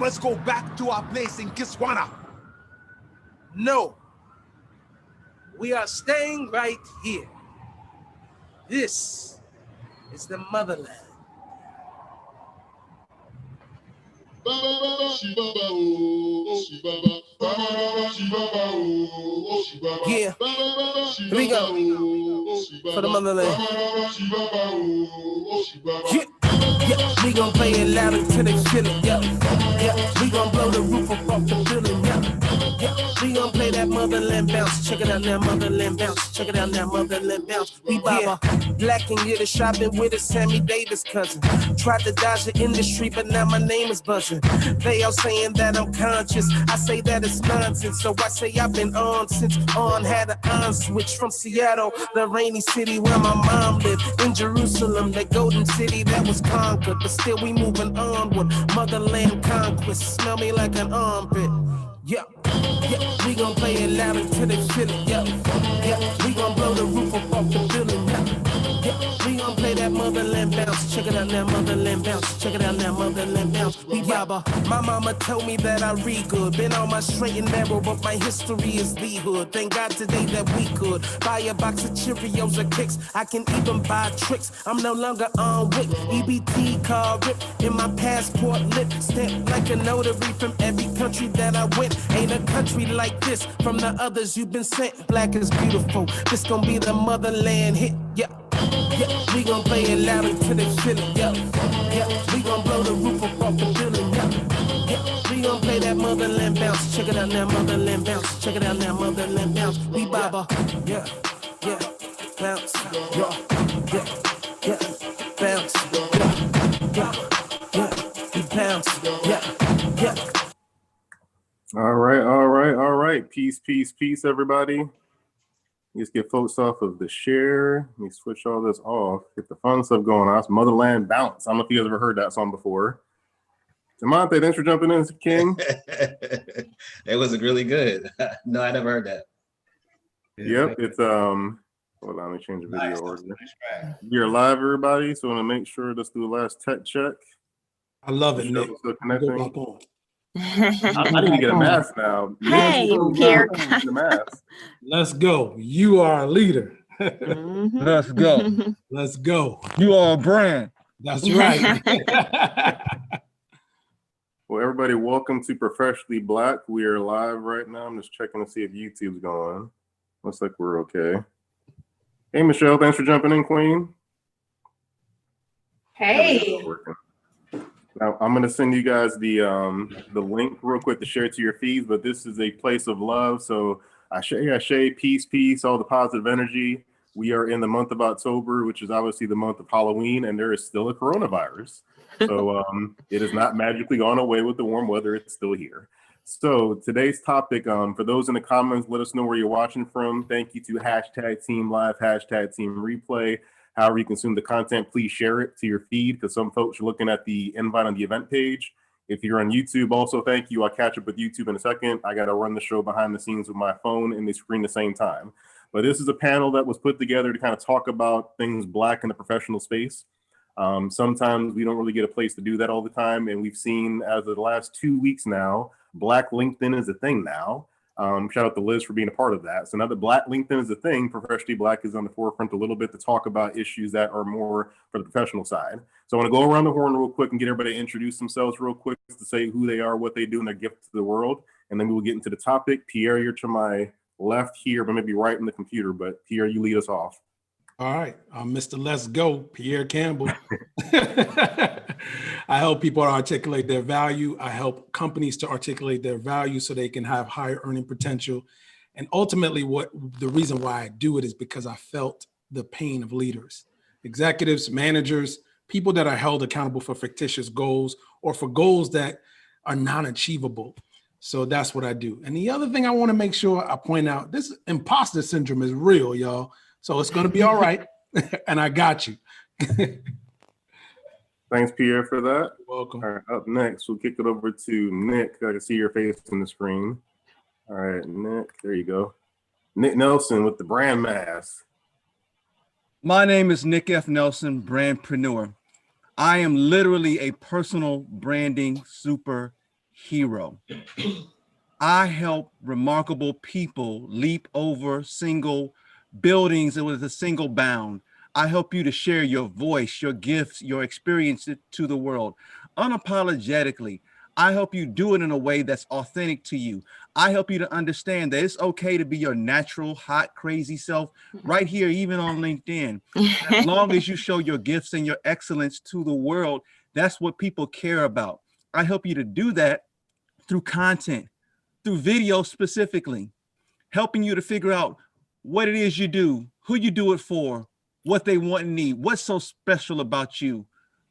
Let's go back to our place in Kiswana. No. We are staying right here. This is the motherland. Yeah, here we go. For the motherland. Yeah, we gon' play it loud until they feel it, yeah. Yeah, we gon' blow the roof off the building, yeah. Yeah, we gon' play that motherland bounce. Check it out now, motherland bounce. Check it out now, motherland bounce. We Baba, black and get a shopping with a Sammy Davis cousin. Tried to dodge the industry, but now my name is buzzing. They all saying that I'm conscious. I say that it's nonsense. So I say I've been on since on had an on switch from Seattle, the rainy city where my mom lived. In Jerusalem, the golden city that was conquered. But still we moving onward. Motherland conquest. Smell me like an armpit. Yeah, yeah, we gon' play it loud until they feel it, yeah. Yeah, we gon' blow the roof off the building, yeah. Yeah, we gon' play that motherland bounce. Check it out now, motherland bounce. Check it out now, motherland bounce. We Baba. My mama told me that I read good. Been on my straight and narrow, but my history is the hood. Thank God today that we could buy a box of Cheerios or Kicks. I can even buy tricks. I'm no longer on WIC. EBT card rip in my passport lit. Stamped like a notary from every country that I went. Ain't a country like this from the others you've been sent. Black is beautiful. This gon' be the motherland hit. Yeah, yeah. We gon' play it loud until they feel it. Yeah, yeah. We gon' blow the roof off the building. Yeah, yeah. We gon' play that motherland bounce. Check it out now, motherland bounce. Check it out now, motherland bounce. We Baba. Yeah, yeah. Bounce. Yeah, yeah, yeah. Bounce. Yeah, yeah, yeah. We bounce. Yeah, yeah. All right. Peace, everybody. Let's get folks off of the share. Let me switch all this off. Get the fun stuff going on. It's Motherland Bounce. I don't know if you guys ever heard that song before. Temanté, thanks for jumping in, King. It was really good. No, I never heard that. Yep, it's hold on, let me change the video order. You're live, everybody. So I want to make sure let's do the last tech check. I love it, Nick. I need to get a mask now. Hey, Pierre. Let's go. You are a leader. Let's go. Let's go. You are a brand. That's right. Well, everybody, welcome to Professionally Black. We are live right now. I'm just checking to see if YouTube's going. Looks like we're okay. Hey, Michelle, thanks for jumping in, Queen. Hey. Now, I'm going to send you guys the link real quick to share to your feeds, but this is a place of love. So I say peace, all the positive energy. We are in the month of October, which is obviously the month of Halloween, and there is still a coronavirus. So it is not magically gone away with the warm weather. It's still here. So today's topic, for those in the comments, let us know where you're watching from. Thank you to #TeamLive, #TeamReplay. However you consume the content, please share it to your feed because some folks are looking at the invite on the event page. If you're on YouTube, also thank you. I'll catch up with YouTube in a second. I got to run the show behind the scenes with my phone and the screen at the same time. But this is a panel that was put together to kind of talk about things Black in the professional space. Sometimes we don't really get a place to do that all the time. And we've seen as of the last 2 weeks now, Black LinkedIn is a thing now. Shout out to Liz for being a part of that. So now that Black LinkedIn is a thing, Professionally Black is on the forefront a little bit to talk about issues that are more for the professional side. So I want to go around the horn real quick and get everybody to introduce themselves real quick to say who they are, what they do, and their gift to the world. And then we will get into the topic. Pierre, you're to my left here, but maybe right in the computer. But Pierre, you lead us off. All right, I'm Mr. Let's Go, Pierre Campbell. I help people articulate their value. I help companies to articulate their value so they can have higher earning potential. And ultimately, the reason why I do it is because I felt the pain of leaders, executives, managers, people that are held accountable for fictitious goals or for goals that are non-achievable. So that's what I do. And the other thing I want to make sure I point out, this imposter syndrome is real, y'all. So it's going to be all right. And I got you. Thanks, Pierre, for that. You're welcome. All right, up next, we'll kick it over to Nick. I can see your face on the screen. All right, Nick, there you go. Nick Nelson with the brand mask. My name is Nick F. Nelson, brandpreneur. I am literally a personal branding superhero. hero. I help remarkable people leap over single buildings with a single bound. I help you to share your voice, your gifts, your experience to the world unapologetically. I help you do it in a way that's authentic to you. I help you to understand that it's okay to be your natural, hot, crazy self right here, even on LinkedIn. As long as you show your gifts and your excellence to the world, that's what people care about. I help you to do that through content, through video specifically, helping you to figure out what it is you do, who you do it for, what they want and need, what's so special about you,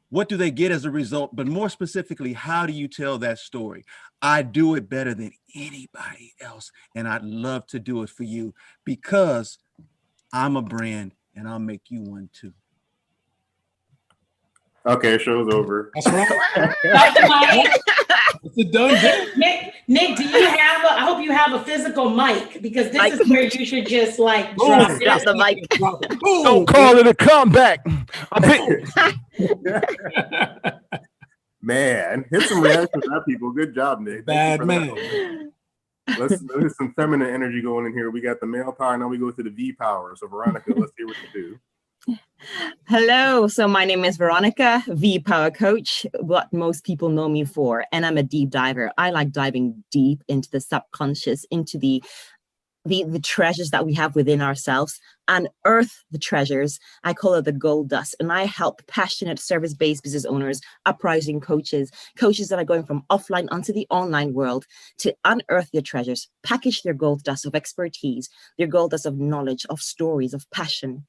what do they get as a result, but more specifically, how do you tell that story? I do it better than anybody else, and I'd love to do it for you because I'm a brand and I'll make you one too. Okay, show's over. That's right. Dr. Mike, It's a done deal. Nick, do you have I hope you have a physical mic, because this is where you should just like drop the mic. Don't call it a comeback. Man, hit some reactions out, people. Good job, Nick. Bad man. Let's get some feminine energy going in here. We got the male power, now we go to the VPower. So Veronica, let's hear what you do. Hello, so my name is Veronica, VPower coach, what most people know me for, and I'm a deep diver. I like diving deep into the subconscious, into the treasures that we have within ourselves, unearth the treasures. I call it the gold dust, and I help passionate service-based business owners, uprising coaches that are going from offline onto the online world to unearth their treasures, package their gold dust of expertise, their gold dust of knowledge, of stories, of passion,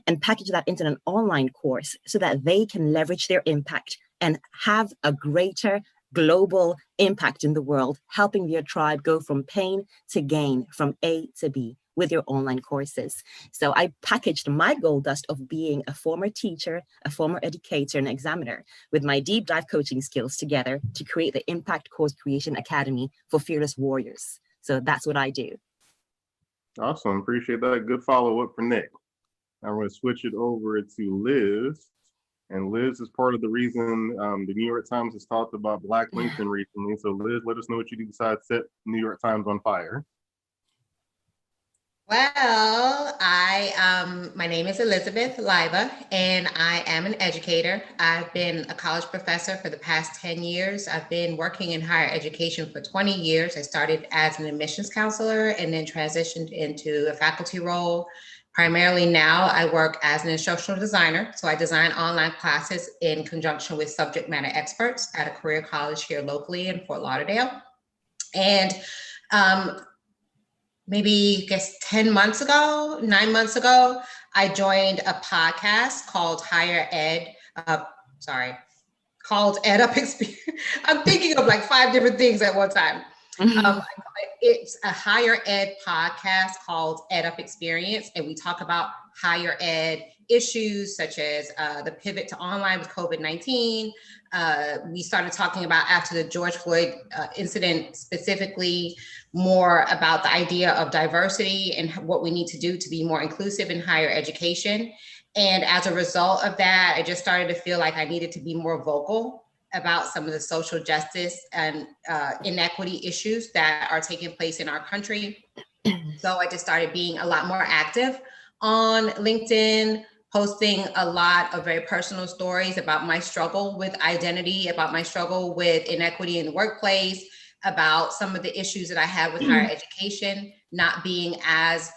and package that into an online course so that they can leverage their impact and have a greater global impact in the world, helping their tribe go from pain to gain, from A to B with your online courses. So I packaged my gold dust of being a former teacher, a former educator, and examiner with my deep dive coaching skills together to create the Impact Course Creation Academy for Fearless Warriors. So that's what I do. Awesome. Appreciate that. Good follow-up for Nick. I'm going to switch it over to Liz. And Liz is part of the reason the New York Times has talked about Black LinkedIn recently. So Liz, let us know what you do besides set New York Times on fire. Well, my name is Elizabeth Leiba, and I am an educator. I've been a college professor for the past 10 years. I've been working in higher education for 20 years. I started as an admissions counselor and then transitioned into a faculty role. Primarily now, I work as an instructional designer. So I design online classes in conjunction with subject matter experts at a career college here locally in Fort Lauderdale. And maybe 9 months ago, I joined a podcast called called Ed Up Experience. I'm thinking of like 5 different things at one time. It's a higher ed podcast called Ed Up Experience, and we talk about higher ed issues such as the pivot to online with COVID-19. We started talking about, after the George Floyd incident, specifically more about the idea of diversity and what we need to do to be more inclusive in higher education. And as a result of that, I just started to feel like I needed to be more vocal about some of the social justice and inequity issues that are taking place in our country. So I just started being a lot more active on LinkedIn, posting a lot of very personal stories about my struggle with identity, about my struggle with inequity in the workplace, about some of the issues that I have with higher education, not being as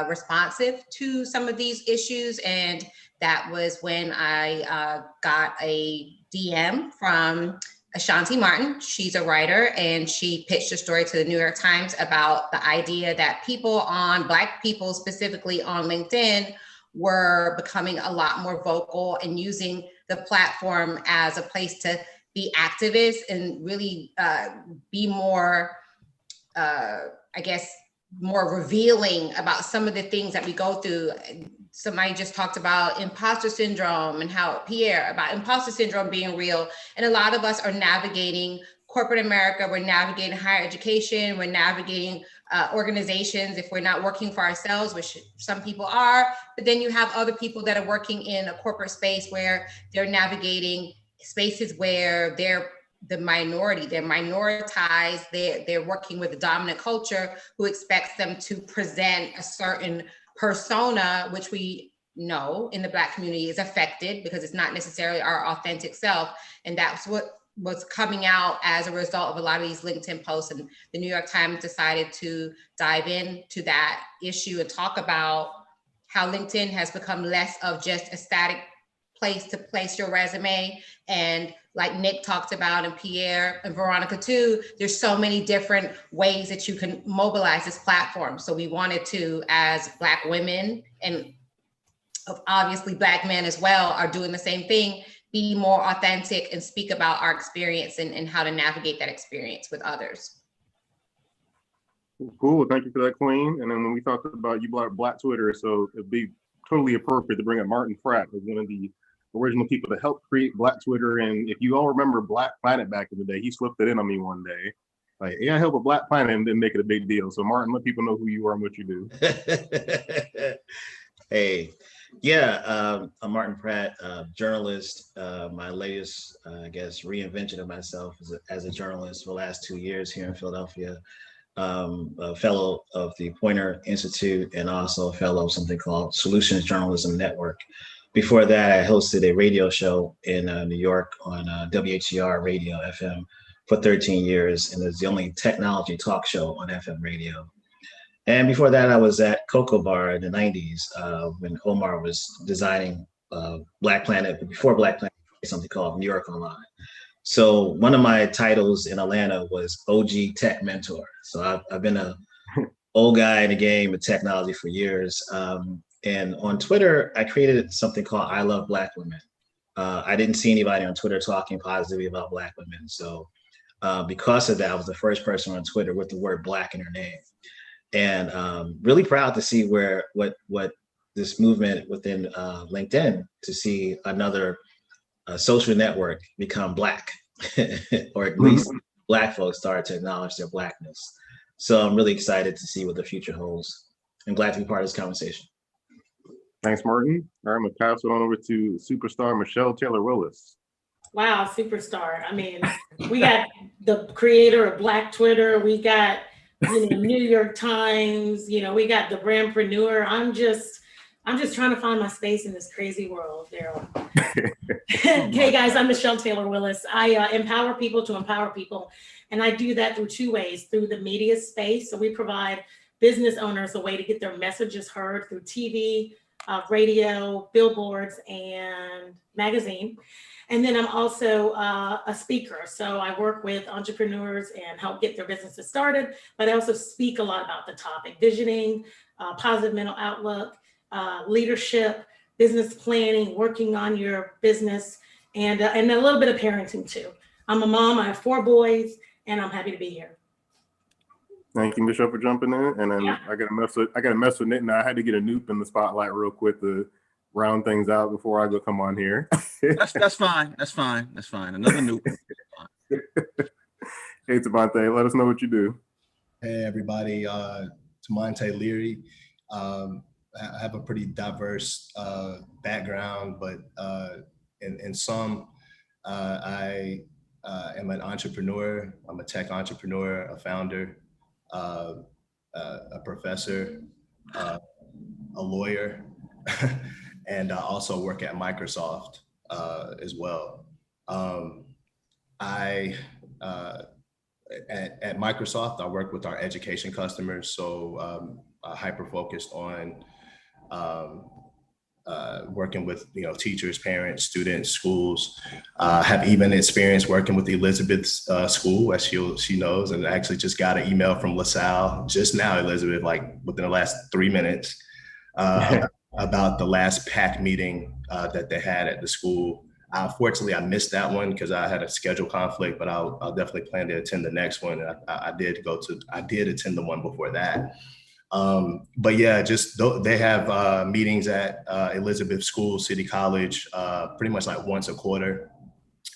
responsive to some of these issues. And that was when I got a DM from Ashanti Martin. She's a writer, and she pitched a story to the New York Times about the idea that Black people specifically on LinkedIn were becoming a lot more vocal and using the platform as a place to be activists and really be more, more revealing about some of the things that we go through. Somebody just talked about imposter syndrome and how about imposter syndrome being real. And a lot of us are navigating corporate America. We're navigating higher education. We're navigating organizations if we're not working for ourselves, which some people are. But then you have other people that are working in a corporate space where they're navigating spaces where they're the minority. They're minoritized. They're working with the dominant culture who expects them to present a certain persona, which we know in the Black community is affected because it's not necessarily our authentic self. And that's what was coming out as a result of a lot of these LinkedIn posts. And the New York Times decided to dive into that issue and talk about how LinkedIn has become less of just a static place to place your resume. And like Nick talked about, and Pierre and Veronica too, there's so many different ways that you can mobilize this platform. So we wanted to, as Black women, and obviously Black men as well are doing the same thing, be more authentic and speak about our experience and how to navigate that experience with others. Cool, thank you for that, Queen. And then when we talked about you brought Black Twitter, so it'd be totally appropriate to bring up Martin Pratt as one of the original people to help create Black Twitter. And if you all remember Black Planet back in the day, he slipped it in on me one day. Like, yeah, I help with Black Planet, and didn't make it a big deal. So Martin, let people know who you are and what you do. Hey, yeah, I'm Martin Pratt, journalist. My latest, I guess, reinvention of myself as a journalist for the last 2 years here in Philadelphia. A fellow of the Poynter Institute and also a fellow of something called Solutions Journalism Network. Before that, I hosted a radio show in New York on WHCR Radio FM for 13 years, and it was the only technology talk show on FM radio. And before that, I was at Cocoa Bar in the 90s when Omar was designing Black Planet, but before Black Planet, something called New York Online. So one of my titles in Atlanta was OG Tech Mentor. So I've been a old guy in the game of technology for years. And on Twitter, I created something called I Love Black Women. I didn't see anybody on Twitter talking positively about Black women. So because of that, I was the first person on Twitter with the word Black in her name. And really proud to see what this movement within LinkedIn, to see another social network become Black, or at least Black folks start to acknowledge their Blackness. So I'm really excited to see what the future holds. I'm glad to be part of this conversation. Thanks, Martin. All right, I'm gonna pass it on over to superstar Michelle Taylor Willis. Wow, superstar. I mean, we got the creator of Black Twitter. We got, New York Times. We got the brandpreneur. I'm just trying to find my space in this crazy world, Daryl. Hey guys, I'm Michelle Taylor Willis. I empower people to empower people. And I do that through two ways, through the media space. So we provide business owners a way to get their messages heard through TV, radio, billboards, and magazine. And then I'm also a speaker. So I work with entrepreneurs and help get their businesses started, but I also speak a lot about the topic: visioning, positive mental outlook, leadership, business planning, working on your business, and a little bit of parenting too. I'm a mom, I have 4 boys, and I'm happy to be here. Thank you, Michelle, for jumping in. And then I gotta mess with Nick now. I had to get a Noop in the spotlight real quick to round things out before I go come on here. That's fine. That's fine. Another Noop. Hey, Temanté, let us know what you do. Hey, everybody. Temanté Leary. I have a pretty diverse background, but in some, I am an entrepreneur. I'm a tech entrepreneur, a founder, a professor, a lawyer, and I also work at Microsoft as well. At Microsoft, I work with our education customers, so hyper-focused on working with teachers, parents, students, schools. Have even experience working with the Elizabeth School, as she knows, and actually just got an email from LaSalle just now, Elizabeth, like within the last 3 minutes, about the last PAC meeting that they had at the school. Unfortunately, I missed that one because I had a schedule conflict, but I'll definitely plan to attend the next one. I did attend the one before that. But yeah, just they have meetings at Elizabeth School, City College, pretty much like once a quarter,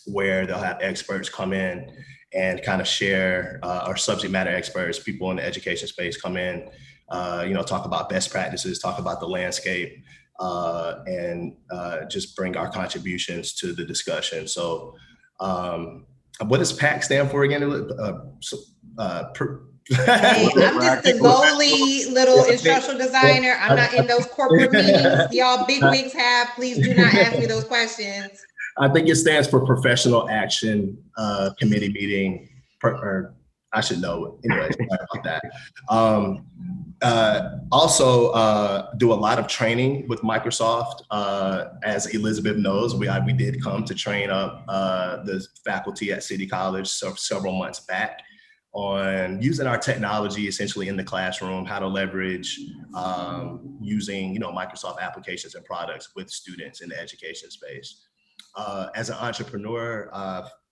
where they'll have experts come in and kind of share, or subject matter experts, people in the education space come in, talk about best practices, talk about the landscape, and just bring our contributions to the discussion. So what does PAC stand for again? Hey, I'm just the lowly little instructional designer. I'm not in those corporate meetings y'all big wigs have. Please do not ask me those questions. I think it stands for Professional Action Committee Meeting, or I should know. Anyway, sorry about that. Also, do a lot of training with Microsoft. As Elizabeth knows, we did come to train up the faculty at City College several months back on using our technology essentially in the classroom, how to leverage using Microsoft applications and products with students in the education space. As an entrepreneur,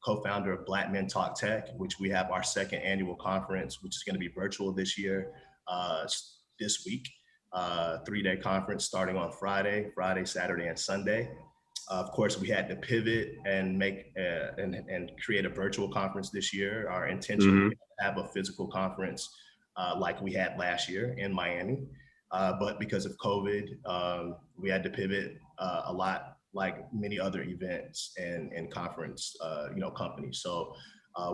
co-founder of Black Men Talk Tech, which we have our second annual conference, which is going to be virtual this year, this week, 3-day conference starting on Friday, Saturday, and Sunday. Of course, we had to pivot and make and create a virtual conference this year. Our intention is to have a physical conference like we had last year in Miami, but because of COVID, we had to pivot a lot, like many other events and conference companies. So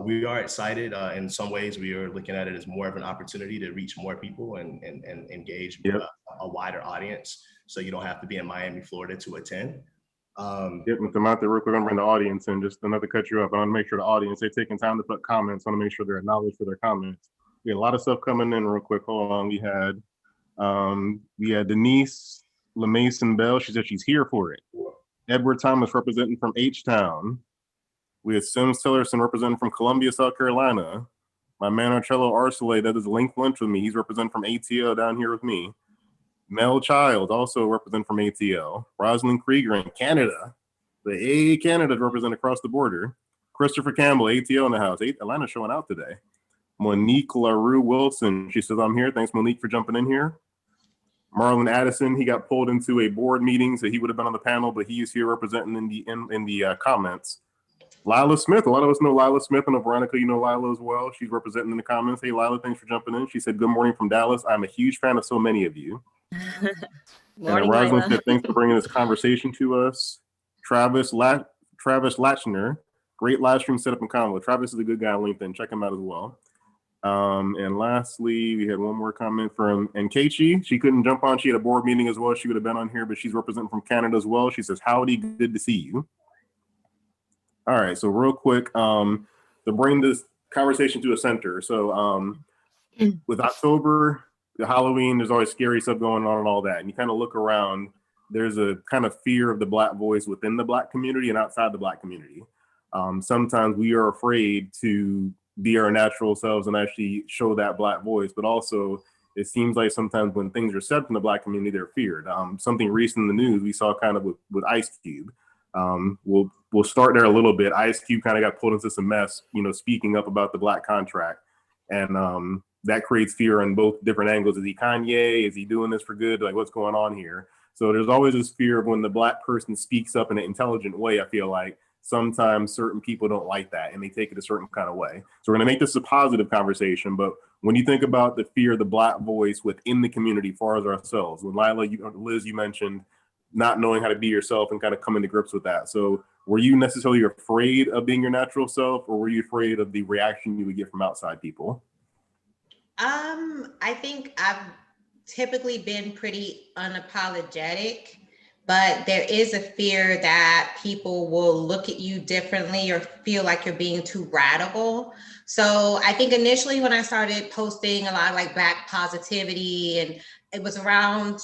we are excited. In some ways, we are looking at it as more of an opportunity to reach more people and engage a wider audience. So you don't have to be in Miami, Florida to attend. With Temanté, real quick, I'm gonna bring the audience in, just another cut you up. I want to make sure the audience, they're taking time to put comments. I want to make sure they're acknowledged for their comments. We had a lot of stuff coming in real quick. Hold on. We had Denise LeMason Bell. She said she's here for it. Edward Thomas representing from H-Town. We had Sims Tillerson representing from Columbia, South Carolina. My man Arcello Arcelé, that is linked lunch with me. He's representing from ATL down here with me. Mel Child, also representing from ATL. Rosalind Krieger in Canada. The AA Canada represent across the border. Christopher Campbell, ATL in the house. Atlanta's showing out today. Monique LaRue Wilson, she says, I'm here. Thanks, Monique, for jumping in here. Marlon Addison, he got pulled into a board meeting, so he would have been on the panel, but he is here representing in the comments. Lila Smith, a lot of us know Lila Smith, and Veronica, you know Lila as well. She's representing in the comments. Hey, Lila, thanks for jumping in. She said, good morning from Dallas. I'm a huge fan of so many of you. Morning, and Rosalind Lila. said, thanks for bringing this conversation to us. Travis Latchner, great live stream setup and convo. Travis is a good guy on LinkedIn. Check him out as well. And lastly, we had one more comment from Nkechi. She couldn't jump on. She had a board meeting as well. She would have been on here, but she's representing from Canada as well. She says, howdy, good to see you. All right, so real quick, to bring this conversation to a center. So with October, the Halloween, there's always scary stuff going on and all that. And you kind of look around, there's a kind of fear of the Black voice within the Black community and outside the Black community. Sometimes we are afraid to be our natural selves and actually show that Black voice, but also it seems like sometimes when things are said from the Black community, they're feared. Something recent in the news we saw kind of with Ice Cube. We'll start there a little bit. Ice Cube kind of got pulled into some mess, speaking up about the Black contract, and that creates fear on both different angles. Is he Kanye? Is he doing this for good? Like, what's going on here? So there's always this fear of when the Black person speaks up in an intelligent way. I feel like sometimes certain people don't like that and they take it a certain kind of way. So we're gonna make this a positive conversation, but when you think about the fear of the Black voice within the community as far as ourselves, when Liz, you mentioned not knowing how to be yourself and kind of coming to grips with that. So were you necessarily afraid of being your natural self, or were you afraid of the reaction you would get from outside people? I think I've typically been pretty unapologetic, but there is a fear that people will look at you differently or feel like you're being too radical. So I think initially when I started posting a lot of like Black positivity, and it was around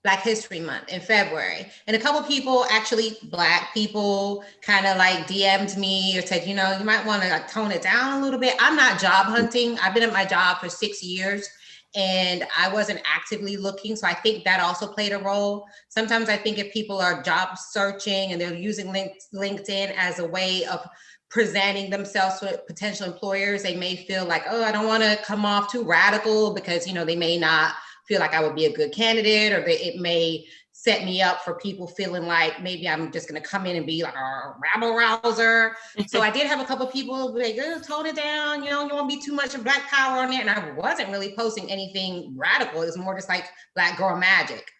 Black History Month in February. And a couple people, actually Black people, kind of like DM'd me or said, you might want to tone it down a little bit. I'm not job hunting. I've been at my job for 6 years and I wasn't actively looking. So I think that also played a role. Sometimes I think if people are job searching and they're using LinkedIn as a way of presenting themselves to potential employers, they may feel like, oh, I don't want to come off too radical because, they may not feel like I would be a good candidate, or it may set me up for people feeling like maybe I'm just going to come in and be like a rabble rouser. So I did have a couple of people like, oh, tone it down. You don't want to be too much of Black power on there. And I wasn't really posting anything radical. It was more just like Black girl magic.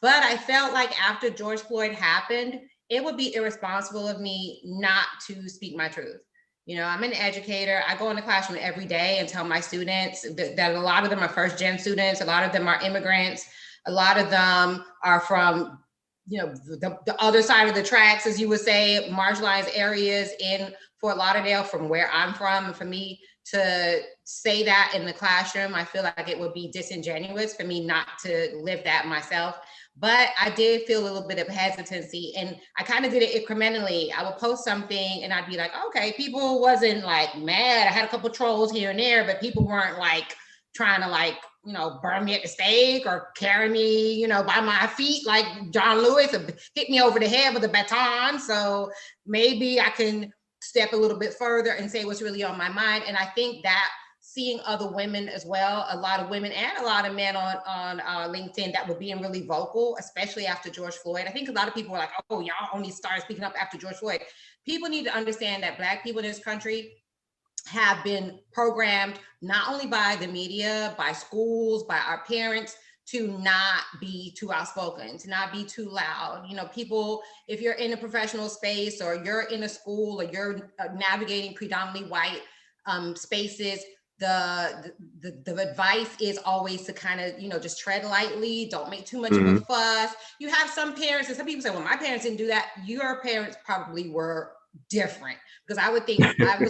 But I felt like after George Floyd happened, it would be irresponsible of me not to speak my truth. You know, I'm an educator. I go in the classroom every day and tell my students that a lot of them are first gen students. A lot of them are immigrants. A lot of them are from, you know, the other side of the tracks, as you would say, marginalized areas in Fort Lauderdale, from where I'm from. And for me to say that in the classroom, I feel like it would be disingenuous for me not to live that myself. But I did feel a little bit of hesitancy, and I kind of did it incrementally. I would post something and I'd be like, okay, people wasn't like mad. I had a couple trolls here and there, but people weren't like trying to like, you know, burn me at the stake or carry me, you know, by my feet like John Lewis, or hit me over the head with a baton. So maybe I can step a little bit further and say what's really on my mind. And I think that seeing other women as well, a lot of women and a lot of men on LinkedIn that were being really vocal, especially after George Floyd. I think a lot of people were like, oh, y'all only started speaking up after George Floyd. People need to understand that Black people in this country have been programmed not only by the media, by schools, by our parents, to not be too outspoken, to not be too loud. You know, people, if you're in a professional space or you're in a school or you're navigating predominantly white spaces, the advice is always to kind of, you know, just tread lightly, don't make too much of a fuss. You have some parents, and some people say, well, my parents didn't do that. Your parents probably were different, because I would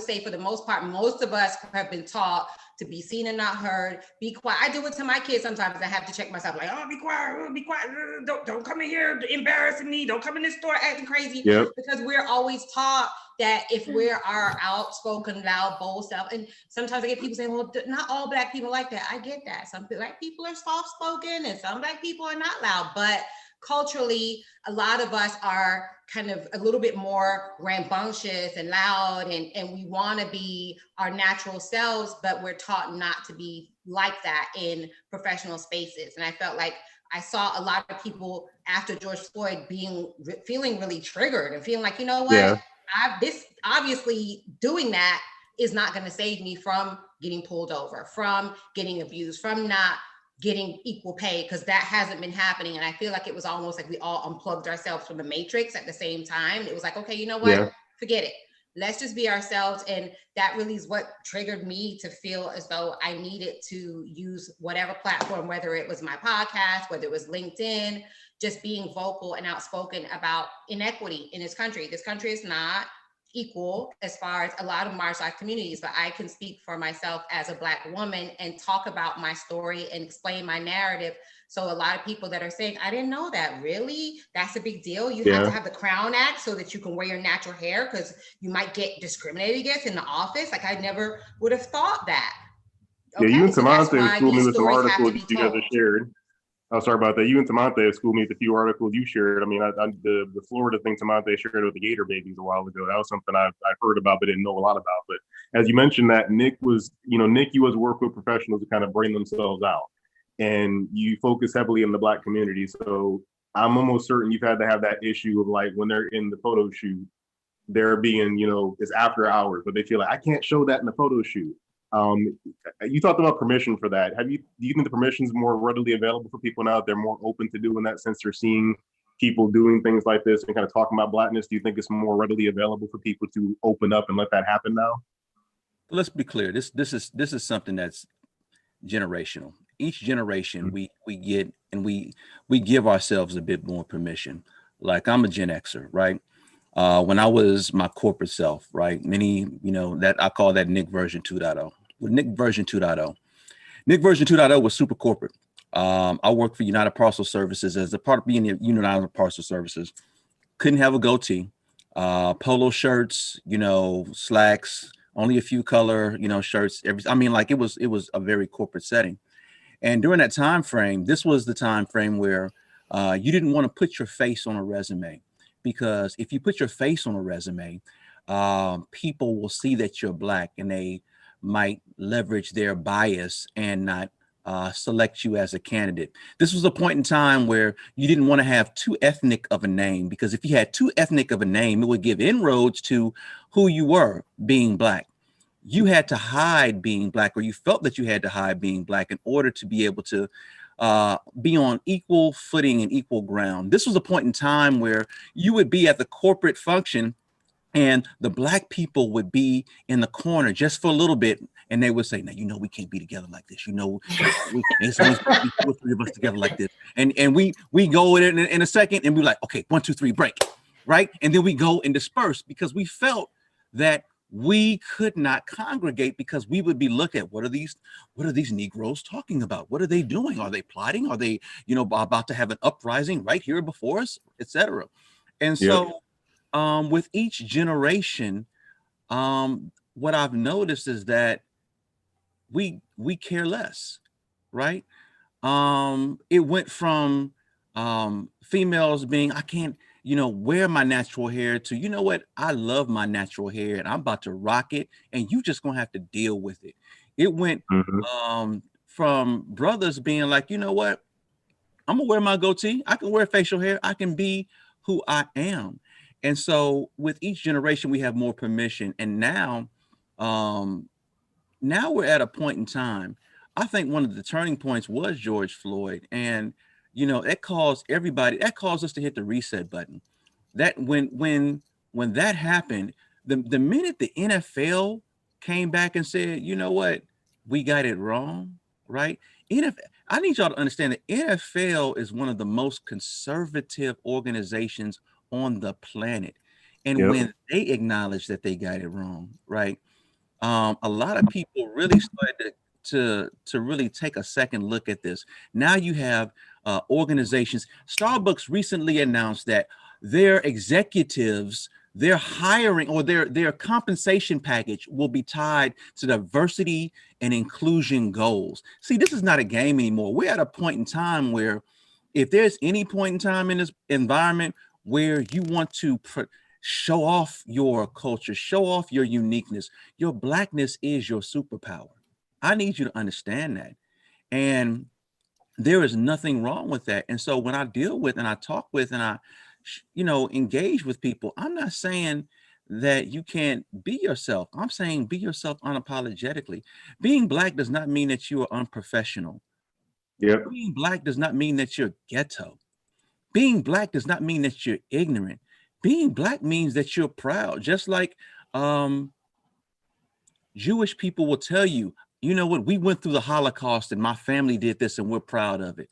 say for the most part, most of us have been taught to be seen and not heard, be quiet. I do it to my kids sometimes. I have to check myself, like, oh, be quiet, don't come in here embarrassing me, don't come in this store acting crazy. Because we're always taught that if we're our outspoken, loud, bold self, and sometimes I get people saying, well, not all Black people like that. I get that. Some Black people are soft-spoken and some Black people are not loud, but culturally, a lot of us are kind of a little bit more rambunctious and loud, and we want to be our natural selves, but we're taught not to be like that in professional spaces. And I felt like I saw a lot of people after George Floyd feeling really triggered and feeling like, you know what, this obviously doing that is not going to save me from getting pulled over, from getting abused, from not getting equal pay, because that hasn't been happening. And I feel like it was almost like we all unplugged ourselves from the matrix at the same time. It was like, okay, you know what, forget it. Let's just be ourselves. And that really is what triggered me to feel as though I needed to use whatever platform, whether it was my podcast, whether it was LinkedIn, just being vocal and outspoken about inequity in this country. This country is not equal as far as a lot of marginalized communities, but I can speak for myself as a Black woman and talk about my story and explain my narrative. So a lot of people that are saying, I didn't know that, really? That's a big deal. You have to have the Crown Act so that you can wear your natural hair because you might get discriminated against in the office. Like, I never would have thought that. Okay, you and Temanté schooled me with some articles articles you guys have shared. Oh, sorry about that. You and Temanté schooled me with a few articles you shared. I mean, the Florida thing Temanté shared with the Gator babies a while ago, that was something I've heard about but didn't know a lot about. But as you mentioned that Nick was, you know, Nick, you was work with professionals to kind of bring themselves out. And you focus heavily in the Black community. So I'm almost certain you've had to have that issue of like when they're in the photo shoot, they're being, you know, it's after hours, but they feel like I can't show that in the photo shoot. You talked about permission for that. Do you think the permission is more readily available for people now? They're more open to doing that since they're seeing people doing things like this and kind of talking about Blackness. Do you think it's more readily available for people to open up and let that happen now? Let's be clear. This is something that's generational. Each generation we get and we give ourselves a bit more permission. Like, I'm a Gen Xer, right? When I was my corporate self, right? Many, you know, that I call that Nick version 2.0. With Nick version 2.0 was super corporate. I worked for United Parcel Services as a part of being United Parcel Services. Couldn't have a goatee, polo shirts, you know, slacks, only a few color, you know, shirts. I mean, like, it was a very corporate setting. And during that time frame, this was the time frame where you didn't want to put your face on a resume, because if you put your face on a resume, people will see that you're Black and they might leverage their bias and not select you as a candidate. This was a point in time where you didn't want to have too ethnic of a name, because if you had too ethnic of a name, it would give inroads to who you were being Black. You had to hide being Black, or you felt that you had to hide being Black in order to be able to be on equal footing and equal ground. This was a point in time where you would be at the corporate function and the Black people would be in the corner just for a little bit. And they would say, now, you know, we can't be together like this. You know, it's only supposed to be 2 or 3 of us together like this. And we go in a second and we're like, okay, 1, 2, 3, break, right? And then we go and disperse because we felt that we could not congregate because we would be looked at. What are these Negroes talking about? What are they doing? Are they plotting? Are they, you know, about to have an uprising right here before us, etc.? And so with each generation, what I've noticed is that we care less, right? It went from females being, I can't, you know, wear my natural hair to, you know what, I love my natural hair and I'm about to rock it and you just gonna have to deal with it. It went from brothers being like, you know what, I'm gonna wear my goatee, I can wear facial hair, I can be who I am. And so with each generation, we have more permission. And now we're at a point in time, I think one of the turning points was George Floyd. And, you know, that caused us to hit the reset button. That when that happened, the minute the NFL came back and said, you know what, we got it wrong, right? I need y'all to understand that NFL is one of the most conservative organizations on the planet. And when they acknowledge that they got it wrong, right? A lot of people really started to really take a second look at this. Now you have organizations. Starbucks recently announced that their executives, their hiring or their compensation package will be tied to diversity and inclusion goals. See, this is not a game anymore. We're at a point in time where if there's any point in time in this environment where you want to show off your culture, show off your uniqueness, your Blackness is your superpower. I need you to understand that. And there is nothing wrong with that. And so when I deal with and I talk with and I, you know, engage with people, I'm not saying that you can't be yourself. I'm saying be yourself unapologetically. Being Black does not mean that you are unprofessional. Being Black does not mean that you're ghetto. Being Black does not mean that you're ignorant. Being Black means that you're proud. Just like Jewish people will tell you, you know what, we went through the Holocaust and my family did this and we're proud of it,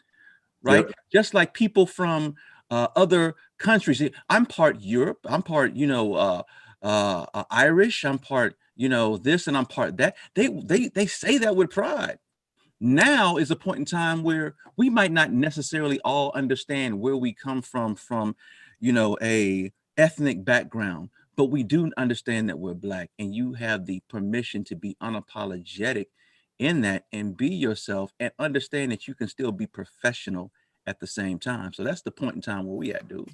right? Just like people from other countries. I'm part Europe, I'm part, you know, Irish, I'm part, you know, this and I'm part that. They say that with pride. Now is a point in time where we might not necessarily all understand where we come from, you know, a ethnic background, but we do understand that we're Black, and you have the permission to be unapologetic in that and be yourself and understand that you can still be professional at the same time. So that's the point in time where we at, dude.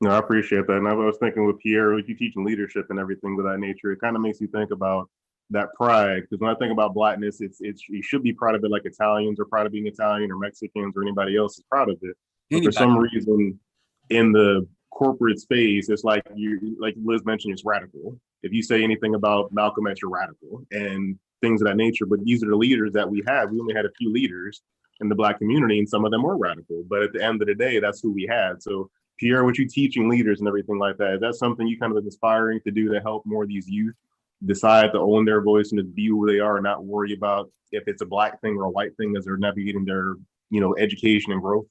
No, I appreciate that. And I was thinking with Pierre, with you teaching leadership and everything of that nature, it kind of makes you think about that pride. Because when I think about Blackness, it's you should be proud of it like Italians are proud of being Italian or Mexicans or anybody else is proud of it. But for some reason in the corporate space, it's like like Liz mentioned, it's radical. If you say anything about Malcolm X, you're radical and things of that nature. But these are the leaders that we have. We only had a few leaders in the Black community, and some of them were radical. But at the end of the day, that's who we had. So Pierre, what you teaching leaders and everything like that, is that something you kind of inspiring to do to help more of these youth decide to own their voice and to be who they are and not worry about if it's a Black thing or a white thing as they're navigating their, you know, education and growth?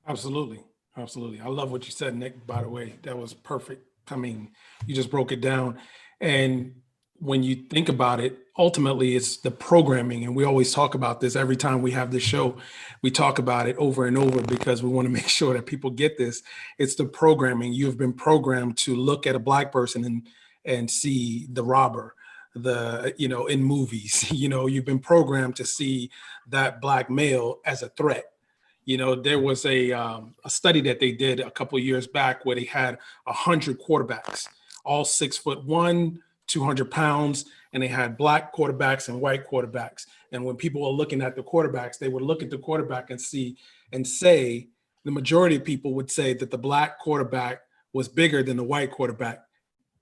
Absolutely. Absolutely. I love what you said, Nick, by the way. That was perfect. I mean, you just broke it down. And when you think about it, ultimately it's the programming. And we always talk about this every time we have this show. We talk about it over and over because we want to make sure that people get this. It's the programming. You've been programmed to look at a Black person and see the robber, you know, in movies. You know, you've been programmed to see that Black male as a threat. You know, there was a study that they did a couple of years back where they had 100 quarterbacks, all 6'1", 200 pounds, and they had Black quarterbacks and white quarterbacks. And when people were looking at the quarterbacks, they would look at the quarterback and see and say, the majority of people would say that the Black quarterback was bigger than the white quarterback.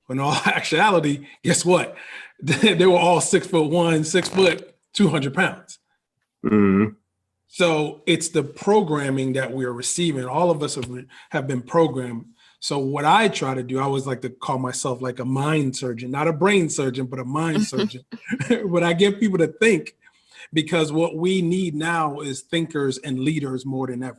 In all actuality, guess what? They were all 6'1", 6 foot, 200 pounds. Mm-hmm. So it's the programming that we're receiving. All of us have been programmed. So what I try to do, I always like to call myself like a mind surgeon, not a brain surgeon, but a mind surgeon. But I get people to think, because what we need now is thinkers and leaders more than ever.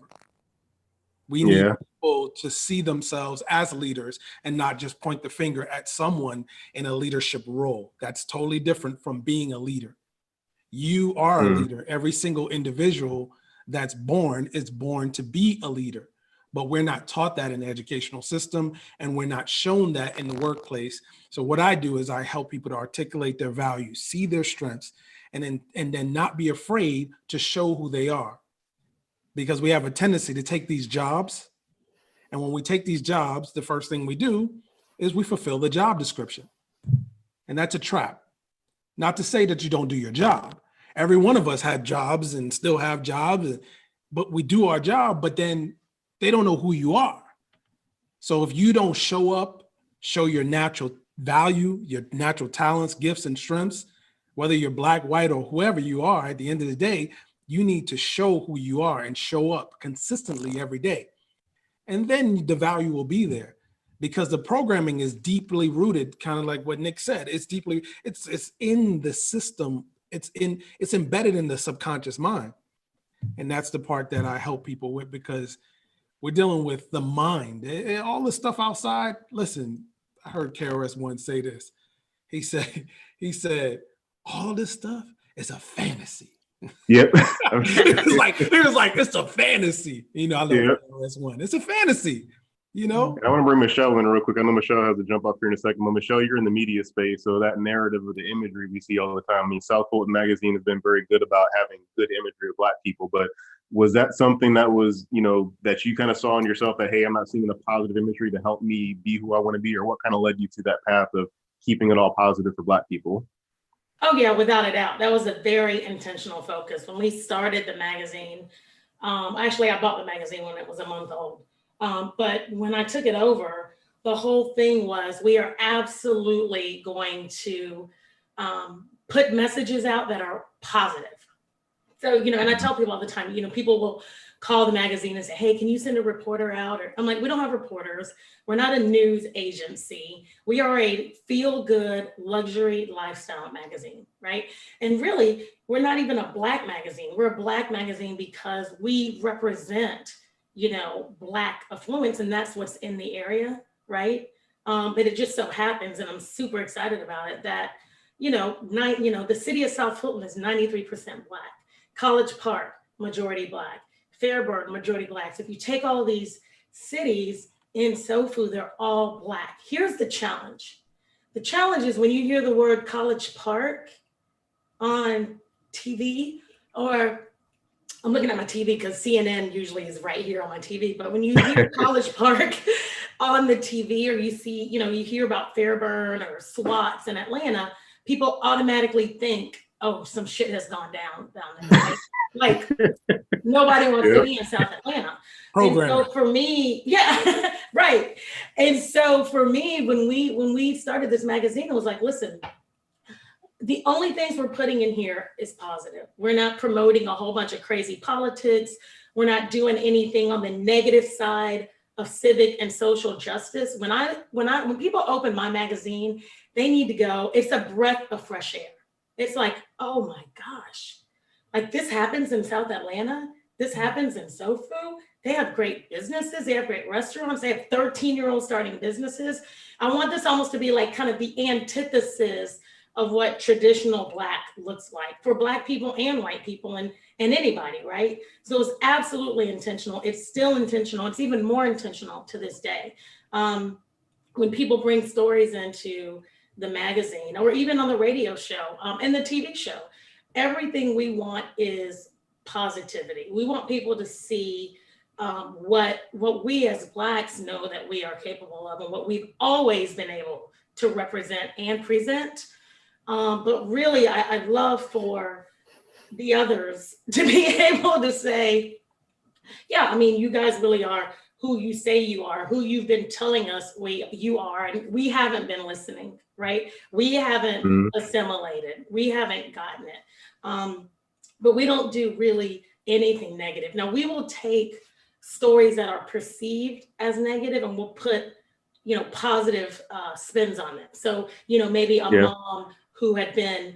We need people to see themselves as leaders and not just point the finger at someone in a leadership role. That's totally different from being a leader. You are a leader. Every single individual that's born is born to be a leader, but we're not taught that in the educational system, and we're not shown that in the workplace. So what I do is I help people to articulate their values, see their strengths, and then not be afraid to show who they are. Because we have a tendency to take these jobs, and when we take these jobs, the first thing we do is we fulfill the job description. And that's a trap. Not to say that you don't do your job. Every one of us had jobs and still have jobs, but we do our job, but then they don't know who you are. So if you don't show up, show your natural value, your natural talents, gifts, and strengths, whether you're Black, white, or whoever you are, at the end of the day, you need to show who you are and show up consistently every day. And then the value will be there, because the programming is deeply rooted, kind of like what Nick said. It's in the system. It's embedded in the subconscious mind. And that's the part that I help people with, because we're dealing with the mind. All the stuff outside. Listen, I heard KRS One say this. He said, all this stuff is a fantasy. Yep. it was like, it's a fantasy. You know, I love KRS One. It's a fantasy. You know, and I want to bring Michelle in real quick. I know Michelle has to jump up here in a second, but Michelle, you're in the media space, so that narrative of the imagery we see all the time. I mean, South Fulton Magazine has been very good about having good imagery of Black people, but was that something that was, you know, that you kind of saw in yourself that, hey, I'm not seeing enough positive imagery to help me be who I want to be, or what kind of led you to that path of keeping it all positive for Black people? Oh yeah, without a doubt. That was a very intentional focus. When we started the magazine, actually I bought the magazine when it was a month old. But when I took it over, the whole thing was, we are absolutely going to put messages out that are positive. So, you know, and I tell people all the time, you know, people will call the magazine and say, hey, can you send a reporter out? Or I'm like, we don't have reporters. We're not a news agency. We are a feel-good luxury lifestyle magazine, right? And really, we're not even a Black magazine. We're a Black magazine because we represent, you know, Black affluence, and that's what's in the area, right? But it just so happens, and I'm super excited about it, that, you know, the city of South Fulton is 93% Black. College Park, majority Black. Fairburn, majority Black. So if you take all these cities in SoFu, they're all Black. Here's the challenge. The challenge is when you hear the word College Park on TV, or I'm looking at my TV because CNN usually is right here on my TV, but when you hear College Park on the TV, or you see, you know, you hear about Fairburn or SWATs in Atlanta, people automatically think, oh, some shit has gone down there. Right? Like nobody wants to be in South Atlanta. And so for me, yeah, right. And so for me, when we started this magazine, I was like, listen, the only things we're putting in here is positive. We're not promoting a whole bunch of crazy politics. We're not doing anything on the negative side of civic and social justice. When people open my magazine, they need to go, it's a breath of fresh air. It's like, oh my gosh, like this happens in South Atlanta. This happens in SoFu. They have great businesses. They have great restaurants. They have 13-year-olds starting businesses. I want this almost to be like kind of the antithesis of what traditional Black looks like for Black people and white people and anybody, right? So it's absolutely intentional. It's still intentional. It's even more intentional to this day. When people bring stories into the magazine or even on the radio show and the TV show, everything we want is positivity. We want people to see what we as Blacks know that we are capable of and what we've always been able to represent and present. But really, I'd love for the others to be able to say, yeah, I mean, you guys really are who you say you are, who you've been telling us you are, and we haven't been listening, right? We haven't assimilated, we haven't gotten it. But we don't do really anything negative. Now, we will take stories that are perceived as negative and we'll put, positive spins on them. So, maybe a mom who had been,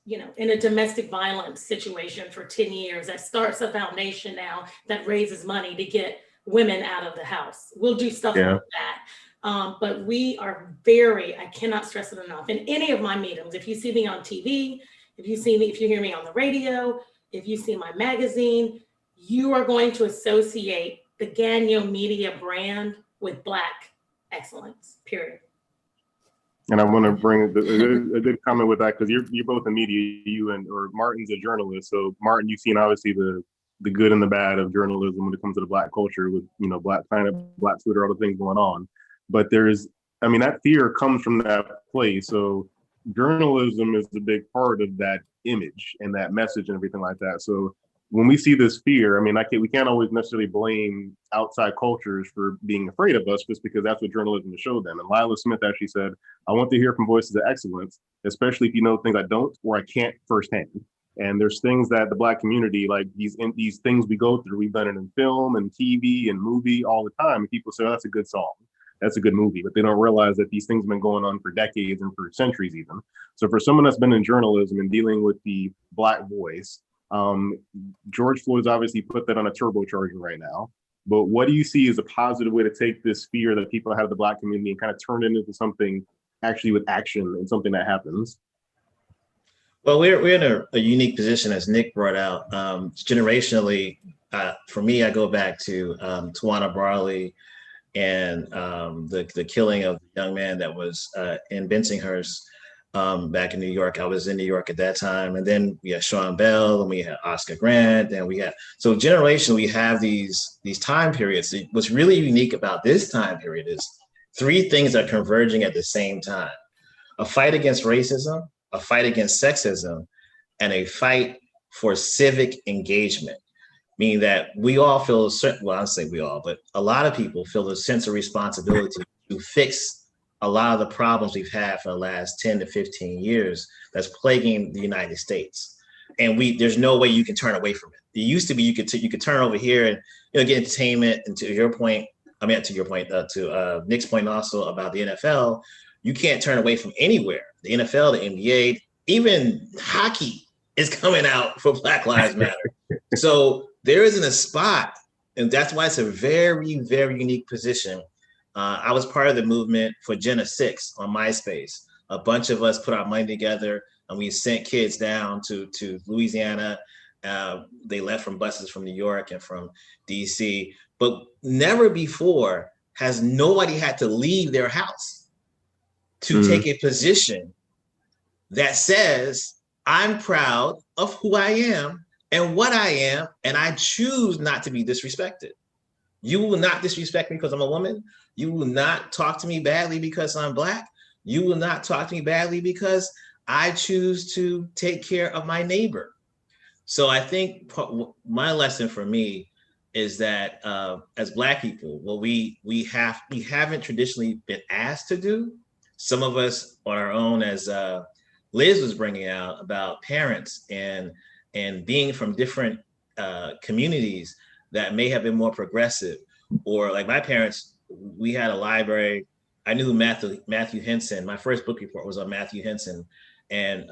in a domestic violence situation for 10 years that starts a foundation now that raises money to get women out of the house. We'll do stuff like that. But we are I cannot stress it enough. In any of my meetings, if you see me on TV, if you hear me on the radio, if you see my magazine, you are going to associate the Ganyo Media brand with Black excellence, period. And I want to bring a good comment with that, because you're both in media, or Martin's a journalist. So Martin, you've seen obviously the good and the bad of journalism when it comes to the Black culture with, Black Planet, Black Twitter, all the things going on. But that fear comes from that place. So journalism is a big part of that image and that message and everything like that. So when we see this fear, we can't always necessarily blame outside cultures for being afraid of us, just because that's what journalism has showed them. And Lila Smith actually said, I want to hear from voices of excellence, especially if you know things I don't or I can't firsthand. And there's things that the Black community, like these things we go through, we've done it in film and TV and movie all the time. And people say, oh, that's a good song, that's a good movie, but they don't realize that these things have been going on for decades and for centuries even. So for someone that's been in journalism and dealing with the Black voice, George Floyd's obviously put that on a turbocharger right now. But what do you see as a positive way to take this fear that people have of the Black community and kind of turn it into something actually with action and something that happens? Well, we're in a unique position, as Nick brought out. Generationally, for me, I go back to Tawana Brawley and the killing of the young man that was in Bensonhurst back in New York. I was in New York at that time. And then we had Sean Bell and we had Oscar Grant, and so generationally, we have these time periods. What's really unique about this time period is three things are converging at the same time: a fight against racism, a fight against sexism, and a fight for civic engagement. Meaning that we all feel I don't say we all, but a lot of people feel a sense of responsibility to fix a lot of the problems we've had for the last 10 to 15 years that's plaguing the United States. And there's no way you can turn away from it. It used to be you could turn over here and get entertainment. And to Nick's point also about the NFL, you can't turn away from anywhere. The NFL, the NBA, even hockey is coming out for Black Lives Matter. So there isn't a spot, and that's why it's a very, very unique position. I was part of the movement for Jenna 6 on MySpace. A bunch of us put our money together and we sent kids down to Louisiana. They left from buses from New York and from DC, but never before has nobody had to leave their house to take a position that says, I'm proud of who I am and what I am, and I choose not to be disrespected. You will not disrespect me because I'm a woman. You will not talk to me badly because I'm Black. You will not talk to me badly because I choose to take care of my neighbor. So I think my lesson for me is that as Black people, what we haven't traditionally been asked to do. Some of us on our own, as Liz was bringing out about parents and being from different communities that may have been more progressive, or like my parents, we had a library. I knew Matthew Henson. My first book report was on Matthew Henson, and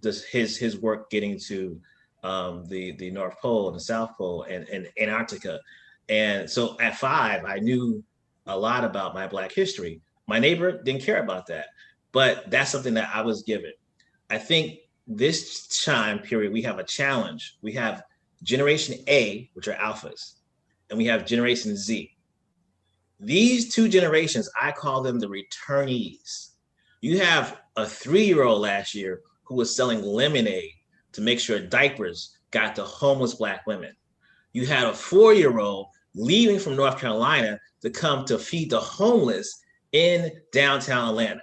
just his work getting to the North Pole and the South Pole and Antarctica. And so at 5, I knew a lot about my Black history. My neighbor didn't care about that, but that's something that I was given. I think this time period, we have a challenge. We have Generation A, which are alphas, and we have Generation Z. These two generations, I call them the returnees. You have a 3-year-old last year who was selling lemonade to make sure diapers got to homeless Black women. You had a 4-year-old leaving from North Carolina to come to feed the homeless in downtown Atlanta.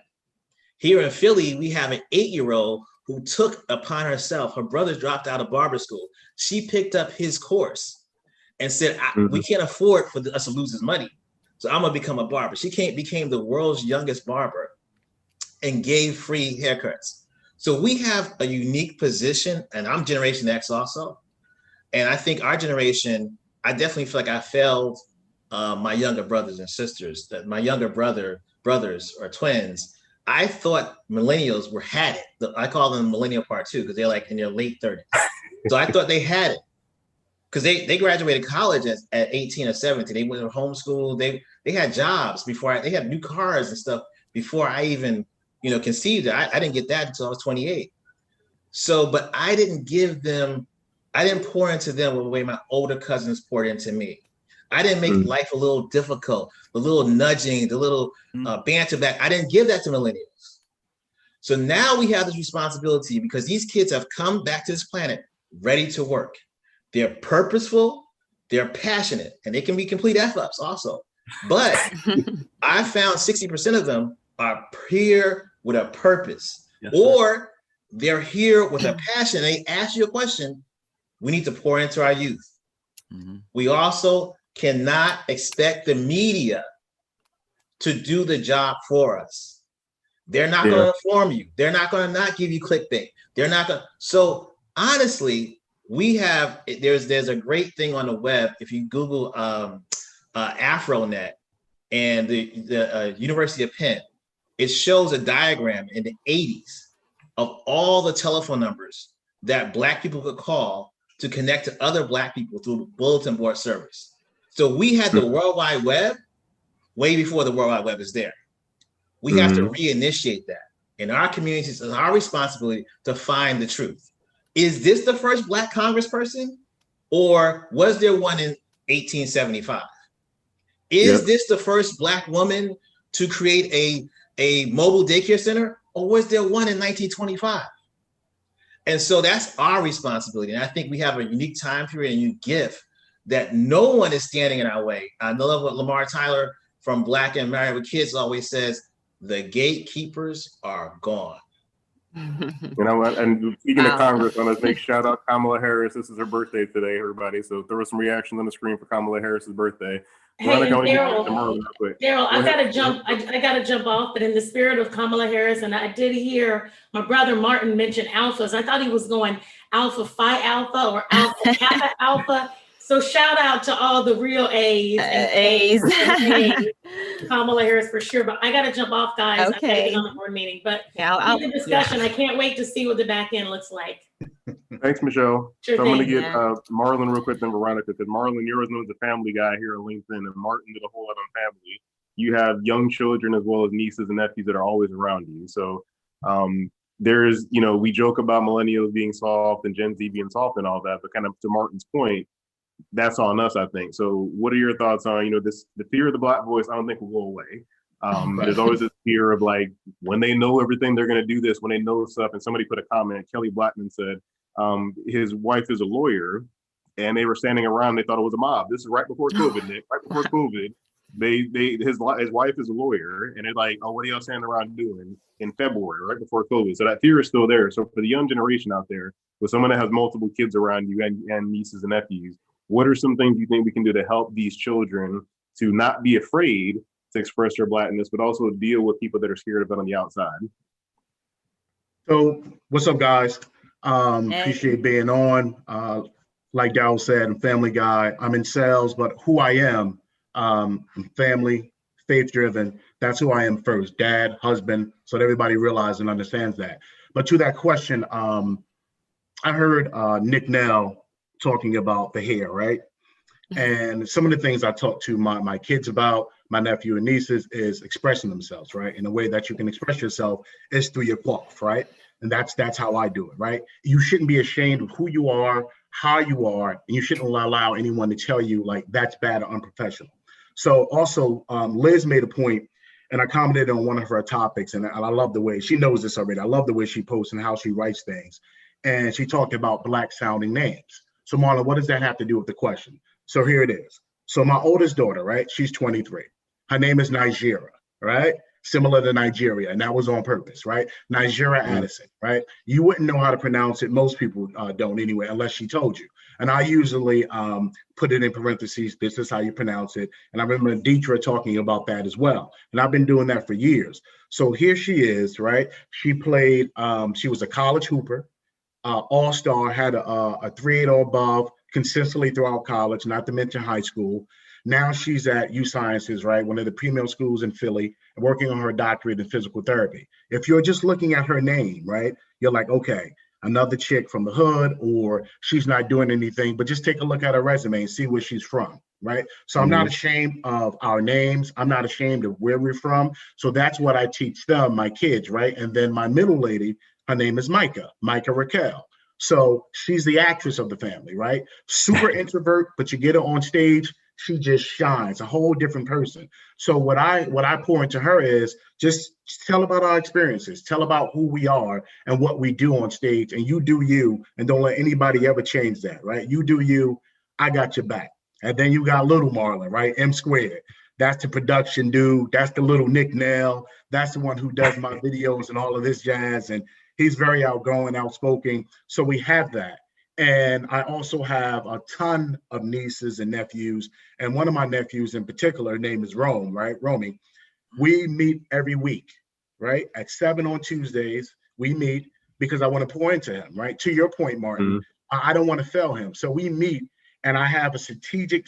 Here in Philly, we have an 8-year-old who took upon herself, her brothers dropped out of barber school. She picked up his course and said, we can't afford for us to lose this money, so I'm gonna become a barber. She became the world's youngest barber and gave free haircuts. So we have a unique position, and I'm Generation X also. And I think our generation, I definitely feel like I failed my younger brothers and sisters, that my younger brothers or twins. I thought millennials had it. I call them millennial part 2 because they're like in their late 30s. So I thought they had it because they graduated college at 18 or 17. They went to homeschool. They had jobs before they had new cars and stuff before I even, conceived it. I didn't get that until I was 28. So, but I didn't pour into them the way my older cousins poured into me. I didn't make life a little difficult, the little nudging, the little banter back. I didn't give that to millennials. So now we have this responsibility because these kids have come back to this planet ready to work. They're purposeful, they're passionate, and they can be complete F-ups also. But I found 60% of them are here with a purpose, or they're here with a passion. They ask you a question. We need to pour into our youth. We also cannot expect the media to do the job for us. They're not going to inform you. They're not going to not give you clickbait. They're not going to. So honestly, there's a great thing on the web. If you Google AfroNet and the University of Penn, it shows a diagram in the 80s of all the telephone numbers that Black people could call to connect to other Black people through bulletin board service. So we had the World Wide Web way before the World Wide Web is there. We have to reinitiate that. In our communities, it's our responsibility to find the truth. Is this the first Black congressperson, or was there one in 1875? Is this the first Black woman to create a mobile daycare center, or was there one in 1925? And so that's our responsibility. And I think we have a unique time period and unique gift that no one is standing in our way. I love what Lamar Tyler from Black and Married with Kids always says, the gatekeepers are gone. And speaking of Congress, I want to make shout out Kamala Harris. This is her birthday today, everybody. So throw some reactions on the screen for Kamala Harris's birthday. Hey, Daryl, I gotta jump off, but in the spirit of Kamala Harris, and I did hear my brother Martin mention alphas. I thought he was going Alpha Phi Alpha or Alpha Kappa Alpha. So shout out to all the real A's. Kamala Harris for sure, but I gotta jump off, guys. Okay. I gotta get on the board meeting, but in the discussion, I can't wait to see what the back end looks like. Thanks, Michelle. Sure so I'm going to thing, get Marlon real quick, then Veronica, because Marlon, you're always known as a family guy here on LinkedIn, and Martin did a whole lot on family. You have young children as well as nieces and nephews that are always around you. So there's, we joke about millennials being soft and Gen Z being soft and all that, but kind of to Martin's point, that's on us, I think. So what are your thoughts on, the fear of the Black voice? I don't think will go away. There's always this fear of like, when they know everything, they're going to do this, when they know stuff. And somebody put a comment, Kelly Blackman said, his wife is a lawyer and they were standing around, they thought it was a mob. This is right before COVID, Nick, right before COVID. His wife is a lawyer and they're like, oh, what are y'all standing around doing in February, right before COVID? So that fear is still there. So for the young generation out there, with someone that has multiple kids around you and nieces and nephews, what are some things you think we can do to help these children to not be afraid to express their Blackness, but also deal with people that are scared of it on the outside? So what's up, guys? Appreciate being on. Like Daryl said, I'm a family guy. I'm in sales, but who I am, I'm family, faith-driven. That's who I am first, dad, husband, so that everybody realizes and understands that. But to that question, I heard Nick Nell talking about the hair, right? And some of the things I talk to my kids about, my nephew and nieces, is expressing themselves, right? And the way that you can express yourself is through your cloth, right? And that's how I do it, right? You shouldn't be ashamed of who you are, how you are, and you shouldn't allow anyone to tell you like that's bad or unprofessional. So also, Liz made a point, and I commented on one of her topics, and I love the way, she knows this already, I love the way she posts and how she writes things. And she talked about Black sounding names. So Marlon, what does that have to do with the question? So here it is. So my oldest daughter, right? She's 23. Her name is Nigeria, right? Similar to Nigeria, and that was on purpose, right? Nigeria Addison, right? You wouldn't know how to pronounce it. Most people don't anyway, unless she told you. And I usually put it in parentheses, this is how you pronounce it. And I remember Dethra talking about that as well. And I've been doing that for years. So here she is, right? She played, she was a college hooper, all-star, had a 3.8 or above, consistently throughout college, not to mention high school. Now she's at U Sciences, right? One of the premium schools in Philly, working on her doctorate in physical therapy. If you're just looking at her name, right, you're like, okay, another chick from the hood, or she's not doing anything, but just take a look at her resume and see where she's from, right? So I'm not ashamed of our names. I'm not ashamed of where we're from. So that's what I teach them, my kids, right? And then my middle lady, her name is Micah Raquel. So she's the actress of the family, right? Super introvert, but you get her on stage, she just shines, a whole different person. So what I pour into her is just tell about our experiences, tell about who we are and what we do on stage, and you do you, and don't let anybody ever change that, right? You do you, I got your back. And then you got little Marlon, right? M squared. That's the production dude. That's the little Nick Nell. That's the one who does my videos and all of this jazz. And he's very outgoing, outspoken. So we have that. And I also have a ton of nieces and nephews. And one of my nephews in particular, her name is Rome, right? Romy. We meet every week, right? At 7 on Tuesdays, we meet because I want to pour into him, right? To your point, Martin, I don't want to fail him. So we meet and I have a strategic,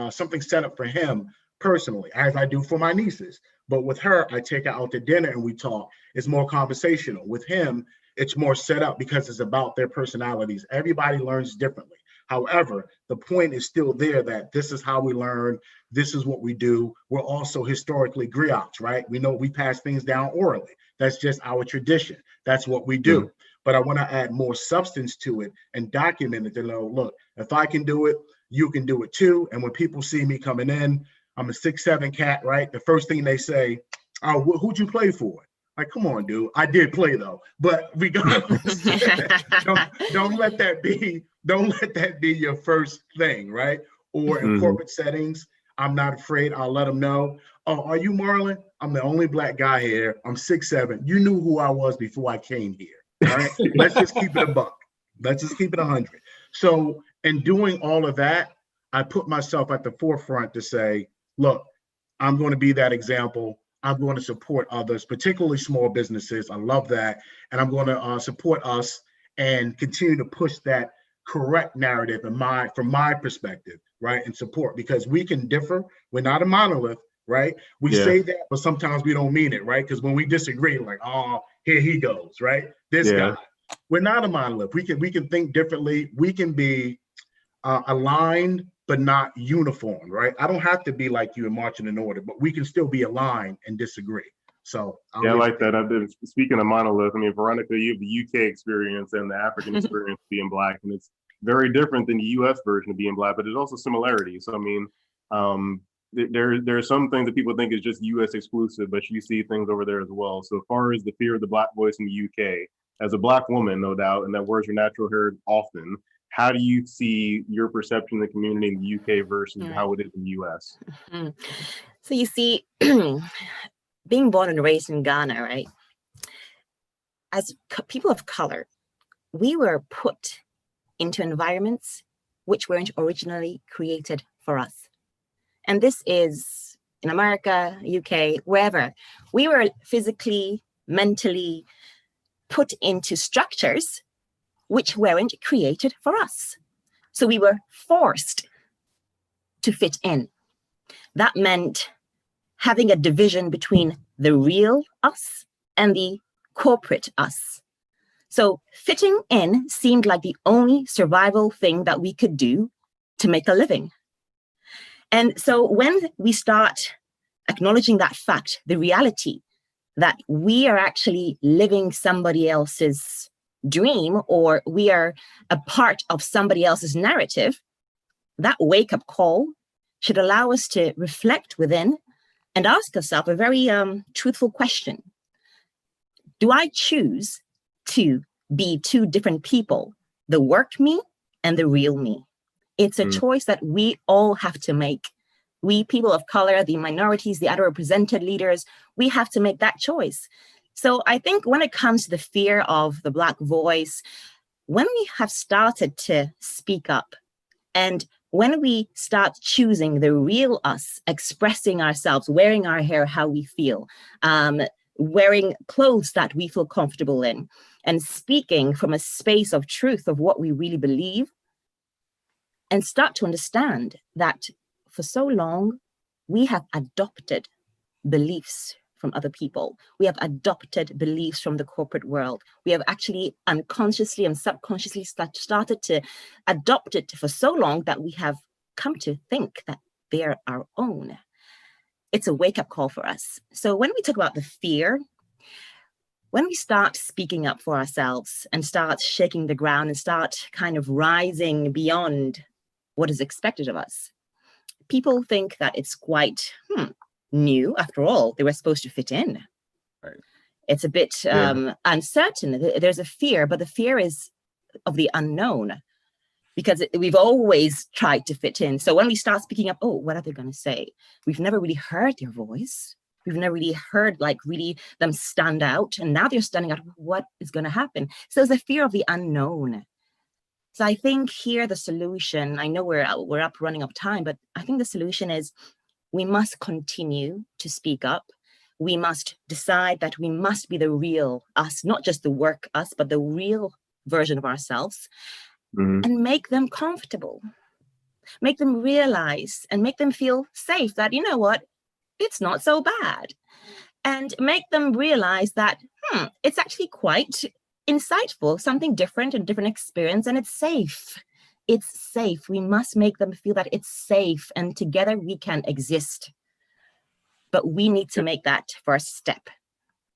something set up for him personally, as I do for my nieces. But with her, I take her out to dinner and we talk. It's more conversational. With him, it's more set up because it's about their personalities. Everybody learns differently. However, the point is still there that this is how we learn. This is what we do. We're also historically griots, right? We know we pass things down orally. That's just our tradition. That's what we do. But I want to add more substance to it and document it to know, look, if I can do it, you can do it too. And when people see me coming in, I'm a 6'7" cat, right? The first thing they say, oh, who'd you play for? Like, come on, dude. I did play though, but regardless, don't let that be your first thing, right? Or in corporate settings, I'm not afraid. I'll let them know. Oh, are you Marlon? I'm the only black guy here. I'm 6'7". You knew who I was before I came here. All right. Let's just keep it a buck. Let's just keep it 100. So in doing all of that, I put myself at the forefront to say, look, I'm going to be that example. I'm going to support others, particularly small businesses. I love that. And I'm going to support us and continue to push that correct narrative from my perspective, right? And support, because we can differ. We're not a monolith, right? We say that, but sometimes we don't mean it, right? Because when we disagree, like, oh, here he goes, right? This guy. We're not a monolith. We can think differently. We can be aligned, but not uniform, right? I don't have to be like you and marching in order, but we can still be aligned and disagree. So I like that. I've been speaking of monolith. I mean, Veronica, you have the UK experience and the African experience being Black, and it's very different than the US version of being Black, but there's also similarities. So, I mean, there are some things that people think is just US exclusive, but you see things over there as well. So as far as the fear of the Black voice in the UK, as a Black woman, no doubt, and that words are natural heard often, how do you see your perception of the community in the UK versus how it is in the US? So you see, being born and raised in Ghana, right? As people of color, we were put into environments which weren't originally created for us. And this is in America, UK, wherever. We were physically, mentally put into structures which weren't created for us. So we were forced to fit in. That meant having a division between the real us and the corporate us. So fitting in seemed like the only survival thing that we could do to make a living. And so when we start acknowledging that fact, the reality that we are actually living somebody else's dream, or we are a part of somebody else's narrative, that wake-up call should allow us to reflect within and ask ourselves a very truthful question. Do I choose to be two different people, the work me and the real me? It's a choice that we all have to make. We people of color, the minorities, the underrepresented leaders, we have to make that choice. So I think when it comes to the fear of the Black voice, when we have started to speak up and when we start choosing the real us, expressing ourselves, wearing our hair how we feel, wearing clothes that we feel comfortable in, and speaking from a space of truth of what we really believe, and start to understand that for so long, we have adopted beliefs from other people. We have adopted beliefs from the corporate world. We have actually unconsciously and subconsciously started to adopt it for so long that we have come to think that they're our own. It's a wake-up call for us. So when we talk about the fear, when we start speaking up for ourselves and start shaking the ground and start kind of rising beyond what is expected of us, people think that it's quite new. After all, they were supposed to fit in. Right. It's a bit uncertain. There's a fear, but the fear is of the unknown, because we've always tried to fit in. So when we start speaking up, oh, what are they going to say? We've never really heard their voice. We've never really heard really them stand out. And now they're standing out. What is going to happen? So there's a fear of the unknown. So I think here the solution, I know we're up running up time, but I think the solution is we must continue to speak up. We must decide that we must be the real us, not just the work us, but the real version of ourselves. And make them comfortable, make them realize and make them feel safe that, you know what, it's not so bad. And make them realize that, it's actually quite insightful, something different and different experience, and it's safe. It's safe. We must make them feel that it's safe, and together we can exist. But we need to make that first step.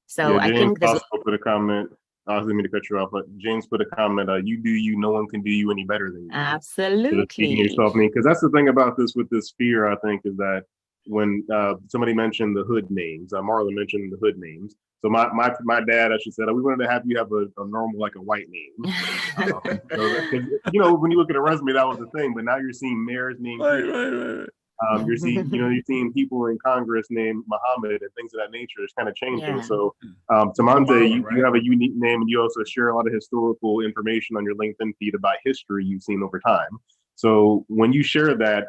So I think there's put a comment. I was going to cut you off, but James put a comment, you do you, no one can do you any better than you. Absolutely. Yourself, because that's the thing about this with this fear, I think, is that when somebody mentioned the hood names, Marlon mentioned the hood names. So my dad actually said, we wanted to have you have a normal, like a white name. So, when you look at a resume, that was the thing, but now you're seeing mayors named. Right. You're seeing people in Congress named Muhammad and things of that nature. It's kind of changing. Yeah. So, Temanté, you have a unique name, and you also share a lot of historical information on your LinkedIn feed about history you've seen over time. So when you share that,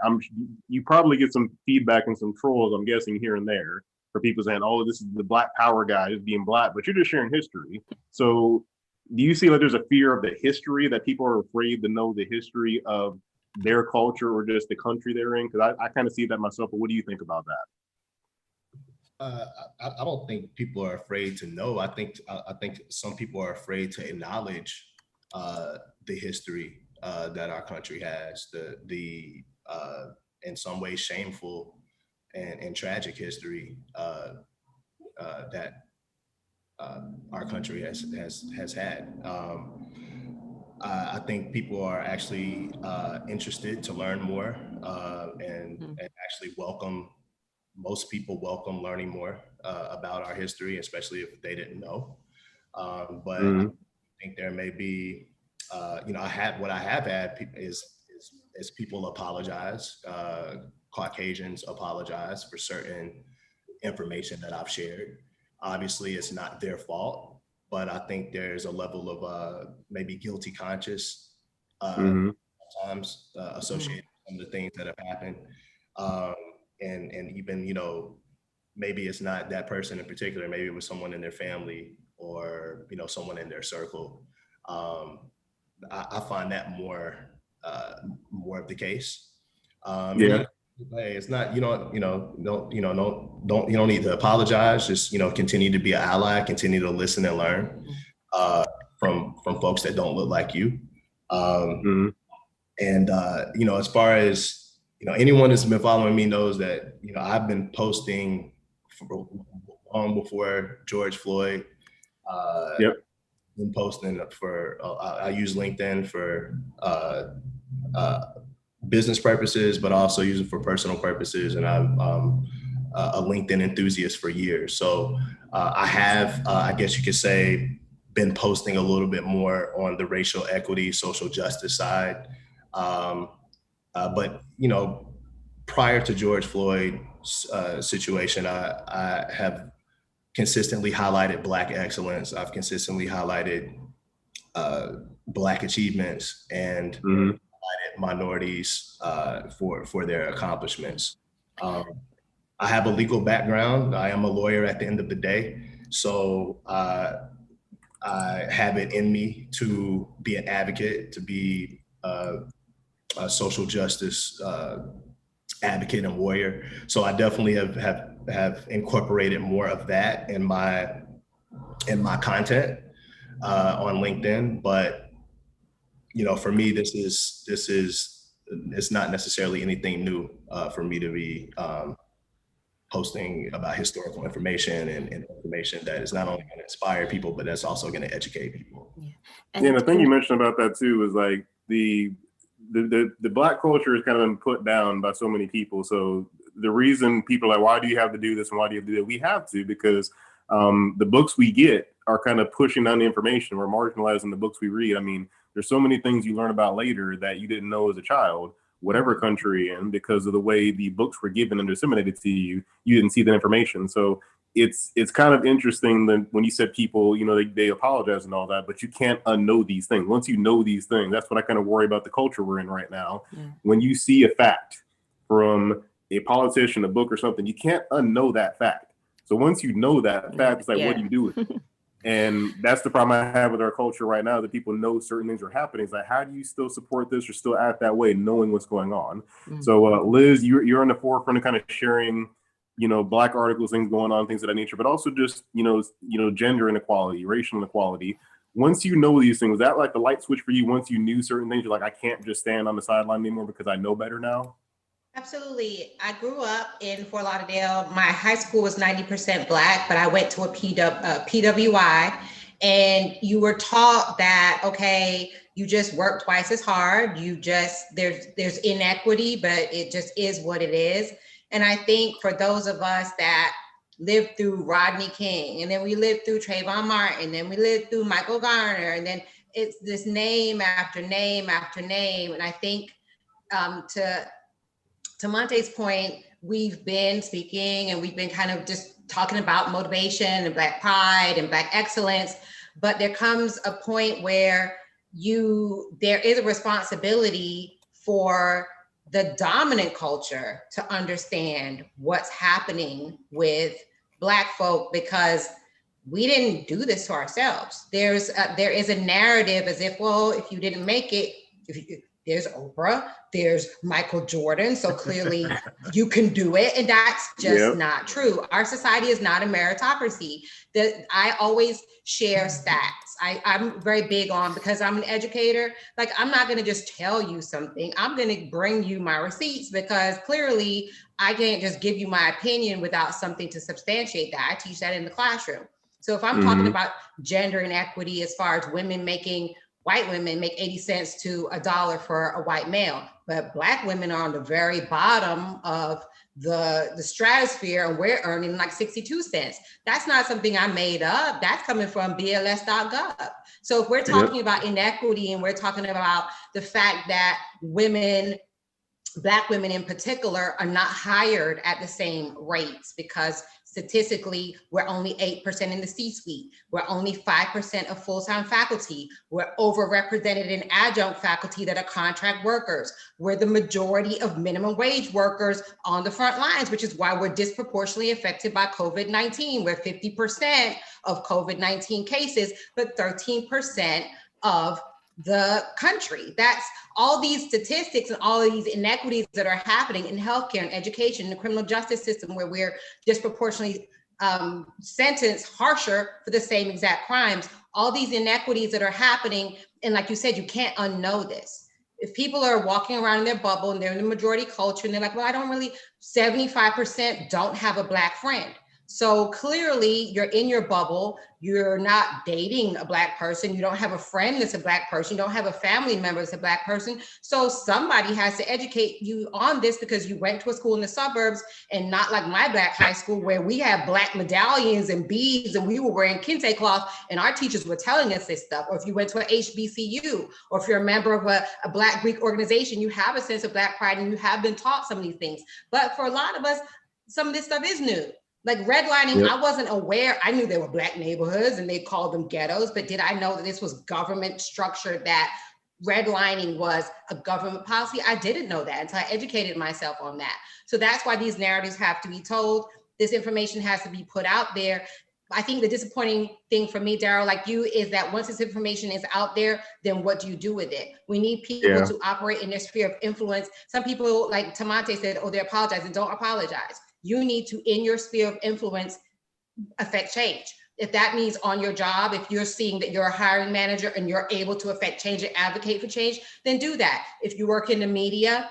you probably get some feedback and some trolls, I'm guessing, here and there, for people saying, "Oh, this is the Black Power guy, just being Black," but you're just sharing history. So, do you see that there's a fear of the history, that people are afraid to know the history of their culture or just the country they're in? Because I kind of see that myself, but what do you think about that? I don't think people are afraid to know. I think some people are afraid to acknowledge the history that our country has, the in some ways shameful and tragic history that our country has had. I think people are actually interested to learn more and actually most people welcome learning more about our history, especially if they didn't know. But I think there may be, what I have had is people apologize, Caucasians apologize for certain information that I've shared. Obviously, it's not their fault, but I think there's a level of maybe guilty conscience sometimes associated with some of the things that have happened. And even, maybe it's not that person in particular, maybe it was someone in their family or, someone in their circle. I find that more of the case. Hey, it's not, you don't need to apologize. Just, continue to be an ally, continue to listen and learn from folks that don't look like you. And as far as, anyone that's been following me knows that, I've been posting long before George Floyd. Been posting for, I use LinkedIn for business purposes, but also use it for personal purposes. And I'm a LinkedIn enthusiast for years. So I have, I guess you could say, been posting a little bit more on the racial equity, social justice side. But, prior to George Floyd's situation, I have consistently highlighted Black excellence. I've consistently highlighted Black achievements and minorities for their accomplishments. I have a legal background. I am a lawyer at the end of the day. So I have it in me to be an advocate, to be social justice advocate and warrior. So I definitely have incorporated more of that in my content on LinkedIn. But for me, this is it's not necessarily anything new for me to be posting about historical information and information that is not only going to inspire people, but that's also going to educate people. Yeah. And the thing you mentioned about that too is like the Black culture has kind of been put down by so many people. So the reason people are like, why do you have to do this and why do you have to do that? We have to, because the books we get are kind of pushing down the information. We're marginalizing the books we read. I mean, there's so many things you learn about later that you didn't know as a child, whatever country you're in, because of the way the books were given and disseminated to you, you didn't see that information. So it's kind of interesting that when you said people, they apologize and all that, but you can't unknow these things. Once you know these things, that's what I kind of worry about the culture we're in right now. Yeah. When you see a fact from a politician, a book or something, you can't unknow that fact. So once you know that fact, it's like, what do you do with it? And that's the problem I have with our culture right now, that people know certain things are happening. It's like, how do you still support this or still act that way, knowing what's going on? Mm-hmm. So Liz, you're in the forefront of kind of sharing, Black articles, things going on, things of that nature, but also just, gender inequality, racial inequality. Once you know these things, was that like the light switch for you? Once you knew certain things, you're like, I can't just stand on the sideline anymore because I know better now? Absolutely. I grew up in Fort Lauderdale. My high school was 90% Black, but I went to a PWI, and you were taught that, okay, you just work twice as hard. There's inequity, but it just is what it is. And I think for those of us that lived through Rodney King, and then we lived through Trayvon Martin, and then we lived through Michael Garner, and then it's this name after name after name. And I think to Temanté's point, we've been speaking and we've been kind of just talking about motivation and Black pride and Black excellence, but there comes a point where there is a responsibility for the dominant culture to understand what's happening with Black folk, because we didn't do this to ourselves. There is a narrative as if, well, if you didn't make it, there's Oprah, there's Michael Jordan, so clearly you can do it. And that's just not true. Our society is not a meritocracy. I always share stats. I'm very big on, because I'm an educator, like I'm not gonna just tell you something, I'm gonna bring you my receipts, because clearly I can't just give you my opinion without something to substantiate that. I teach that in the classroom. So if I'm talking about gender inequity as far as white women make 80 cents to $1 for a white male, but Black women are on the very bottom of the stratosphere, and we're earning like 62 cents. That's not something I made up. That's coming from BLS.gov. So if we're talking about inequity, and we're talking about the fact that Black women in particular are not hired at the same rates, because statistically, we're only 8% in the C-suite. We're only 5% of full-time faculty. We're overrepresented in adjunct faculty that are contract workers. We're the majority of minimum wage workers on the front lines, which is why we're disproportionately affected by COVID-19. We're 50% of COVID-19 cases, but 13% of the country. That's all these statistics and all of these inequities that are happening in healthcare and education, in the criminal justice system, where we're disproportionately sentenced harsher for the same exact crimes. All these inequities that are happening, and like you said, you can't unknow this. If people are walking around in their bubble and they're in the majority culture and they're like, well, 75% don't have a Black friend. So clearly you're in your bubble, you're not dating a Black person, you don't have a friend that's a Black person, you don't have a family member that's a Black person. So somebody has to educate you on this, because you went to a school in the suburbs, and not like my Black high school where we have Black medallions and beads and we were wearing kente cloth and our teachers were telling us this stuff. Or if you went to a HBCU, or if you're a member of a Black Greek organization, you have a sense of Black pride and you have been taught some of these things. But for a lot of us, some of this stuff is new. Like redlining, I wasn't aware. I knew there were Black neighborhoods and they called them ghettos, but did I know that this was government structured, that redlining was a government policy? I didn't know that until I educated myself on that. So that's why these narratives have to be told. This information has to be put out there. I think the disappointing thing for me, Daryl, like you, is that once this information is out there, then what do you do with it? We need people to operate in their sphere of influence. Some people, like Temanté said, oh, they're apologizing. Don't apologize. You need to, in your sphere of influence, affect change. If that means on your job, if you're seeing that you're a hiring manager and you're able to affect change and advocate for change, then do that. If you work in the media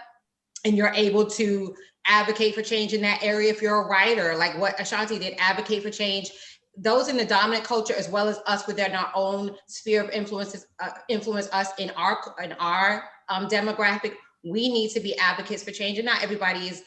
and you're able to advocate for change in that area, if you're a writer, like what Ashanti did, advocate for change. Those in the dominant culture, as well as us within our own sphere of influences, influence us in our demographic. We need to be advocates for change, and not everybody is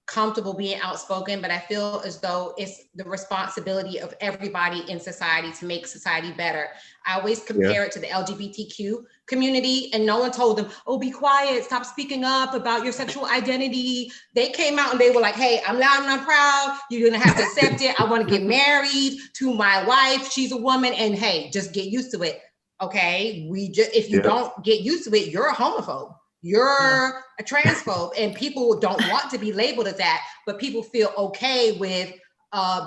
comfortable being outspoken, but I feel as though it's the responsibility of everybody in society to make society better. I always compare it to the LGBTQ community, and no one told them, oh, be quiet, stop speaking up about your sexual identity. They came out and they were like, hey, I'm loud and I'm proud. You're gonna have to accept it. I wanna get married to my wife. She's a woman, and hey, just get used to it. Okay, if you don't get used to it, you're a homophobe. You're a transphobe, and people don't want to be labeled as that, but people feel okay with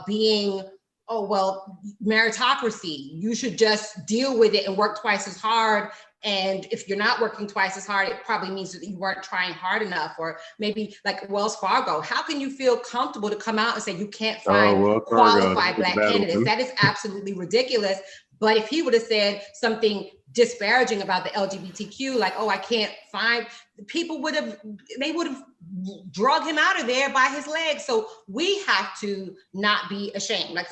being, oh, well, meritocracy. You should just deal with it and work twice as hard. And if you're not working twice as hard, it probably means that you weren't trying hard enough. Or maybe like Wells Fargo, how can you feel comfortable to come out and say you can't find qualified Black candidates? That is absolutely ridiculous. But if he would have said something disparaging about the LGBTQ, like, oh, I can't find, people would have drug him out of there by his legs. So we have to not be ashamed. Like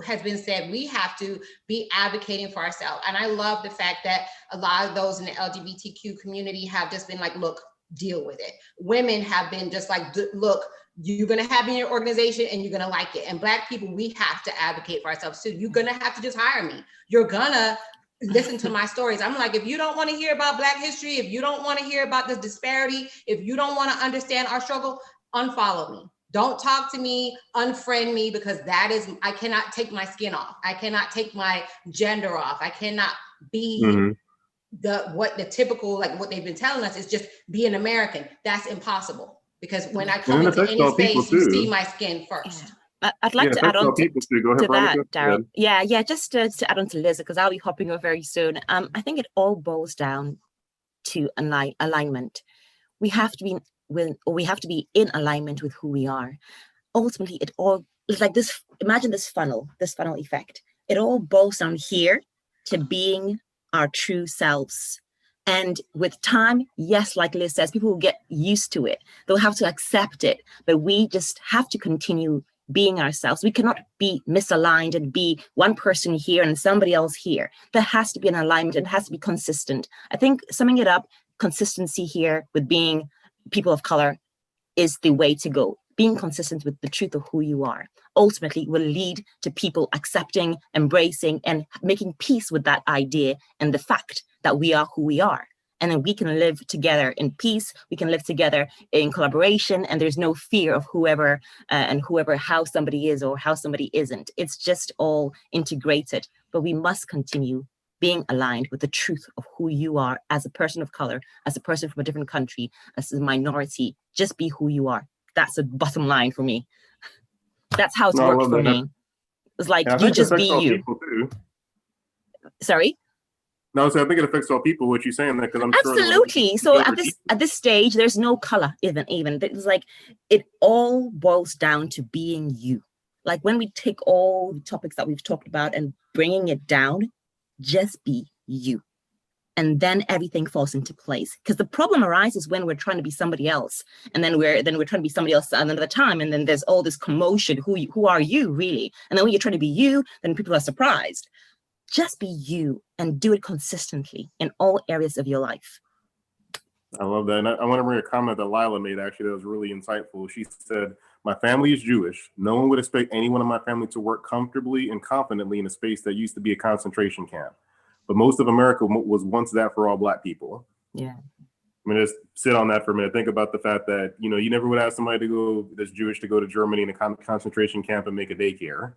has been said, we have to be advocating for ourselves. And I love the fact that a lot of those in the LGBTQ community have just been like, look, deal with it. Women have been just like, look, you're going to have in your organization and you're going to like it. And Black people, we have to advocate for ourselves too. You're going to have to just hire me. You're going to listen to my stories. I'm like, if you don't want to hear about Black history, if you don't want to hear about the disparity, if you don't want to understand our struggle, unfollow me. Don't talk to me, unfriend me, because that is, I cannot take my skin off. I cannot take my gender off. I cannot be the typical, like what they've been telling us is just be an American. That's impossible. Because when I come into any space, you see my skin first. I'd like to add on to that, Daryl. Yeah, just to add on to Liz, because I'll be hopping over very soon. I think it all boils down to alignment. We have to be in alignment with who we are. Ultimately, it's like this. Imagine this funnel effect. It all boils down here to being our true selves. And with time, yes, like Liz says, people will get used to it. They'll have to accept it, but we just have to continue being ourselves. We cannot be misaligned and be one person here and somebody else here. There has to be an alignment. It has to be consistent. I think summing it up, consistency here with being people of color is the way to go. Being consistent with the truth of who you are ultimately will lead to people accepting, embracing, and making peace with that idea and the fact that we are who we are. And then we can live together in peace. We can live together in collaboration, and there's no fear of whoever how somebody is or how somebody isn't. It's just all integrated. But we must continue being aligned with the truth of who you are as a person of color, as a person from a different country, as a minority. Just be who you are. That's the bottom line for me. That's how it's worked for me. It's like, you just be you. Sorry? No, so I think it affects all people, what you're saying, because I'm absolutely. So at this stage, there's no color even. It's like, it all boils down to being you. Like when we take all the topics that we've talked about and bringing it down, just be you. And then everything falls into place. Because the problem arises when we're trying to be somebody else. And then we're trying to be somebody else another time. And then there's all this commotion. Who are you really? And then when you're trying to be you, then people are surprised. Just be you and do it consistently in all areas of your life. I love that. And I want to bring a comment that Lila made, actually, that was really insightful. She said, my family is Jewish. No one would expect anyone in my family to work comfortably and confidently in a space that used to be a concentration camp. But most of America was once that for all Black people. Yeah. I mean, just sit on that for a minute. Think about the fact that, you never would ask somebody that's Jewish to go to Germany in a concentration camp and make a daycare.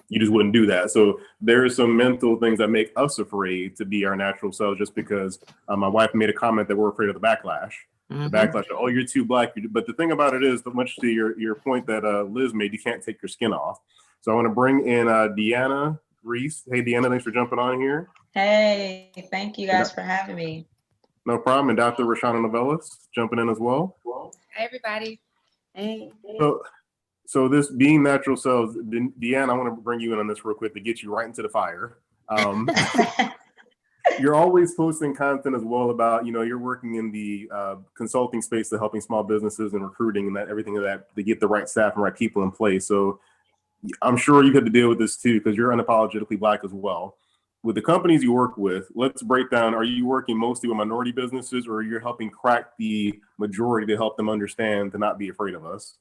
You just wouldn't do that. So there are some mental things that make us afraid to be our natural selves, just because my wife made a comment that we're afraid of the backlash. The backlash, oh, you're too Black. But the thing about it is, much to your point that Liz made, you can't take your skin off. So I want to bring in DeAnnah, Reese. Hey, DeAnnah, thanks for jumping on here. Hey, thank you guys for having me. No problem. And Dr. Roshawnna Novellus jumping in as well. Hey, everybody. Hey. So this being natural cells, DeAnnah, I want to bring you in on this real quick to get you right into the fire. You're always posting content as well about, you're working in the consulting space to helping small businesses and recruiting and that everything of that to get the right staff and right people in place. So I'm sure you had to deal with this too, because you're unapologetically Black as well. With the companies you work with, let's break down, are you working mostly with minority businesses, or you're helping crack the majority to help them understand to not be afraid of us?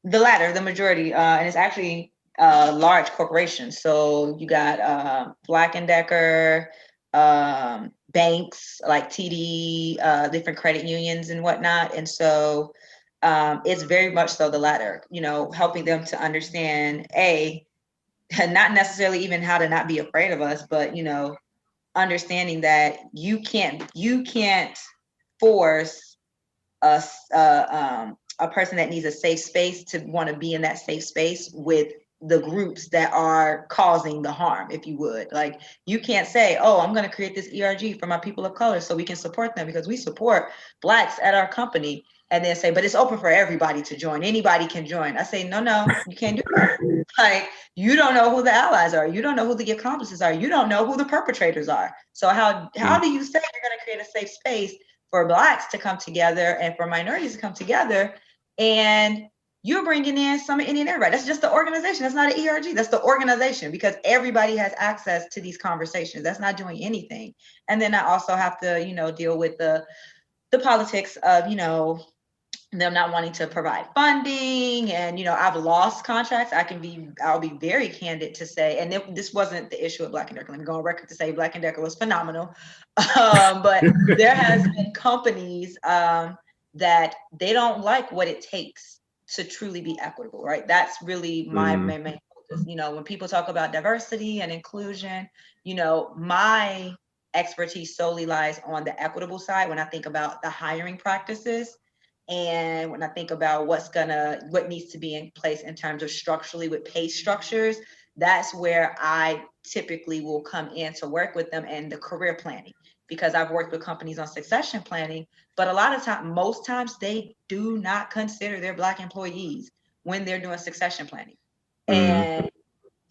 The latter, the majority, and it's actually large corporations. So you got Black & Decker, banks like TD, different credit unions and whatnot. And so it's very much so the latter, helping them to understand, not necessarily even how to not be afraid of us, but, understanding that you can't force us, a person that needs a safe space to want to be in that safe space with the groups that are causing the harm, if you would. Like, you can't say, oh, I'm going to create this ERG for my people of color so we can support them because we support Blacks at our company, and then say, but it's open for everybody to join. Anybody can join. I say, no, you can't do that. Like, you don't know who the allies are. You don't know who the accomplices are. You don't know who the perpetrators are. So how do you say you're going to create a safe space for Blacks to come together and for minorities to come together, and you're bringing in some of any and everybody? That's just the organization. That's not an ERG. That's the organization, because everybody has access to these conversations. That's not doing anything. And then I also have to, deal with the politics of, them not wanting to provide funding. And, I've lost contracts. I'll be very candid to say, and this wasn't the issue with Black & Decker. Let me go on record to say Black & Decker was phenomenal. But there has been companies that they don't like what it takes to truly be equitable, right? That's really my main focus. When people talk about diversity and inclusion, my expertise solely lies on the equitable side when I think about the hiring practices. And when I think about what needs to be in place in terms of structurally with pay structures, that's where I typically will come in to work with them and the career planning, because I've worked with companies on succession planning, but most times they do not consider their Black employees when they're doing succession planning. And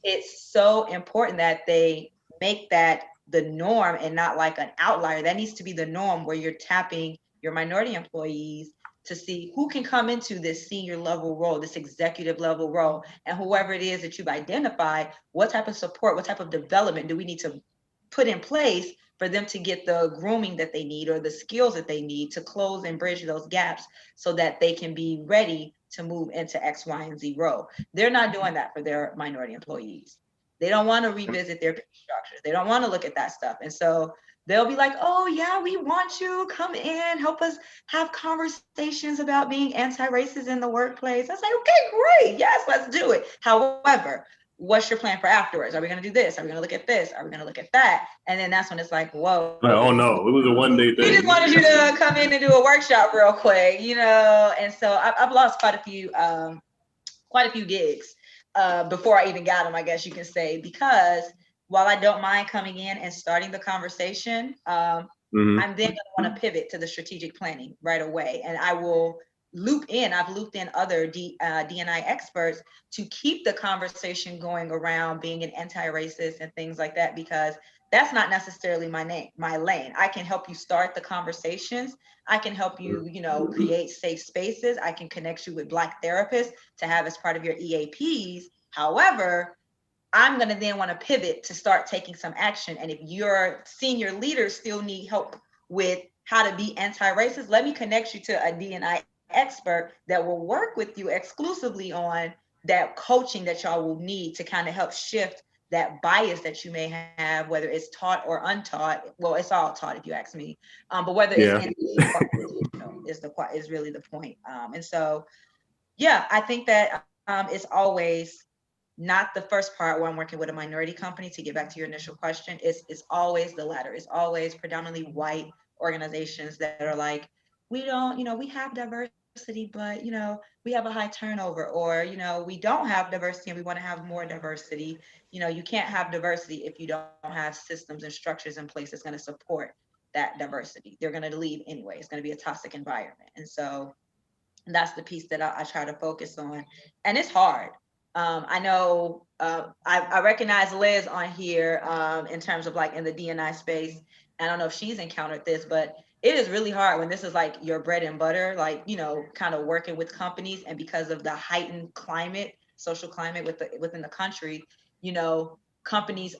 it's so important that they make that the norm and not like an outlier. That needs to be the norm, where you're tapping your minority employees to see who can come into this senior level role, this executive level role, and whoever it is that you've identified, what type of support, what type of development do we need to put in place for them to get the grooming that they need or the skills that they need to close and bridge those gaps so that they can be ready to move into X, Y, and Z role. They're not doing that for their minority employees. They don't want to revisit their pay structures. They don't want to look at that stuff. And so they'll be like, oh yeah, we want you, come in, help us have conversations about being anti-racist in the workplace. I was like, okay, great, yes, let's do it. However, what's your plan for afterwards? Are we gonna do this? Are we gonna look at this? Are we gonna look at that? And then that's when it's like, whoa. Oh no, it was a one-day thing. We just wanted you to come in and do a workshop real quick, And so I've lost quite a few gigs before I even got them, I guess you can say, because while I don't mind coming in and starting the conversation, I'm then going to want to pivot to the strategic planning right away. And I will I've looped in other D&I experts to keep the conversation going around being an anti-racist and things like that, because that's not necessarily my lane. I can help you start the conversations. I can help you, create safe spaces. I can connect you with Black therapists to have as part of your EAPs. However, I'm going to then want to pivot to start taking some action. And if your senior leaders still need help with how to be anti-racist, let me connect you to a D&I expert that will work with you exclusively on that coaching that y'all will need to kind of help shift that bias that you may have, whether it's taught or untaught. Well, it's all taught if you ask me, but whether it's is really the point. And so, yeah, I think that it's always not the first part where I'm working with a minority company. To get back to your initial question, it's always the latter. It's always predominantly white organizations that are like, we don't, we have diversity but we have a high turnover, or we don't have diversity and we want to have more diversity. You can't have diversity if you don't have systems and structures in place that's going to support that diversity. They're going to leave anyway. It's going to be a toxic environment. And so that's the piece that I try to focus on. And it's hard. I know I recognize Liz on here in terms of like in the D&I space. I don't know if she's encountered this, but it is really hard when this is like your bread and butter, like, kind of working with companies. And because of the heightened climate, social climate within the country, companies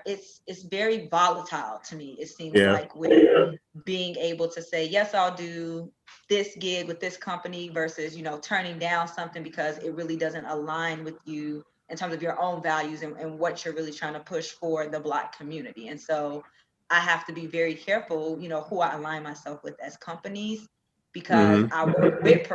it's very volatile to me. It seems like with being able to say, yes, I'll do this gig with this company versus, turning down something because it really doesn't align with you in terms of your own values and what you're really trying to push for the Black community. And so I have to be very careful, who I align myself with as companies, because I work with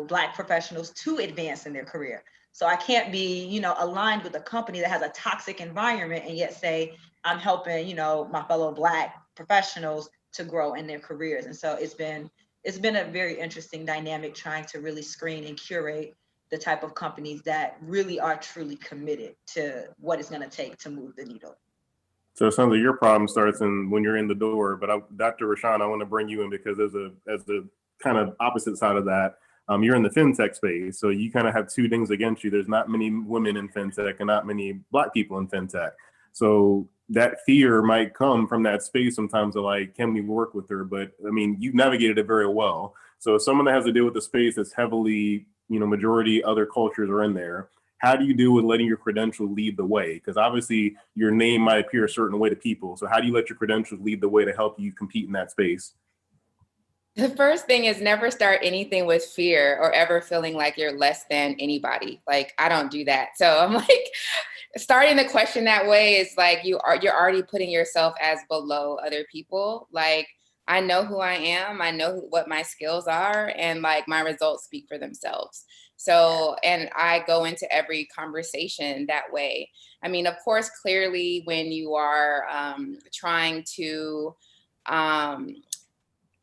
Black professionals to advance in their career. So I can't be, aligned with a company that has a toxic environment and yet say I'm helping, my fellow Black professionals to grow in their careers. And so it's been a very interesting dynamic trying to really screen and curate the type of companies that really are truly committed to what it's going to take to move the needle. So it sounds like your problem starts when you're in the door. But Dr. Roshawnna, I want to bring you in because as the kind of opposite side of that, you're in the fintech space. So you kind of have two things against you. There's not many women in fintech and not many Black people in fintech. So that fear might come from that space sometimes of like, can we work with her? But I mean, you've navigated it very well. So as someone that has to deal with the space that's heavily, majority other cultures are in there, how do you deal with letting your credentials lead the way? Because obviously your name might appear a certain way to people. So how do you let your credentials lead the way to help you compete in that space? The first thing is never start anything with fear or ever feeling like you're less than anybody. Like, I don't do that. So I'm like, starting the question that way is like, you're already putting yourself as below other people. Like, I know who I am. I know what my skills are, and like my results speak for themselves. So, and I go into every conversation that way. I mean, of course, clearly when you are trying to,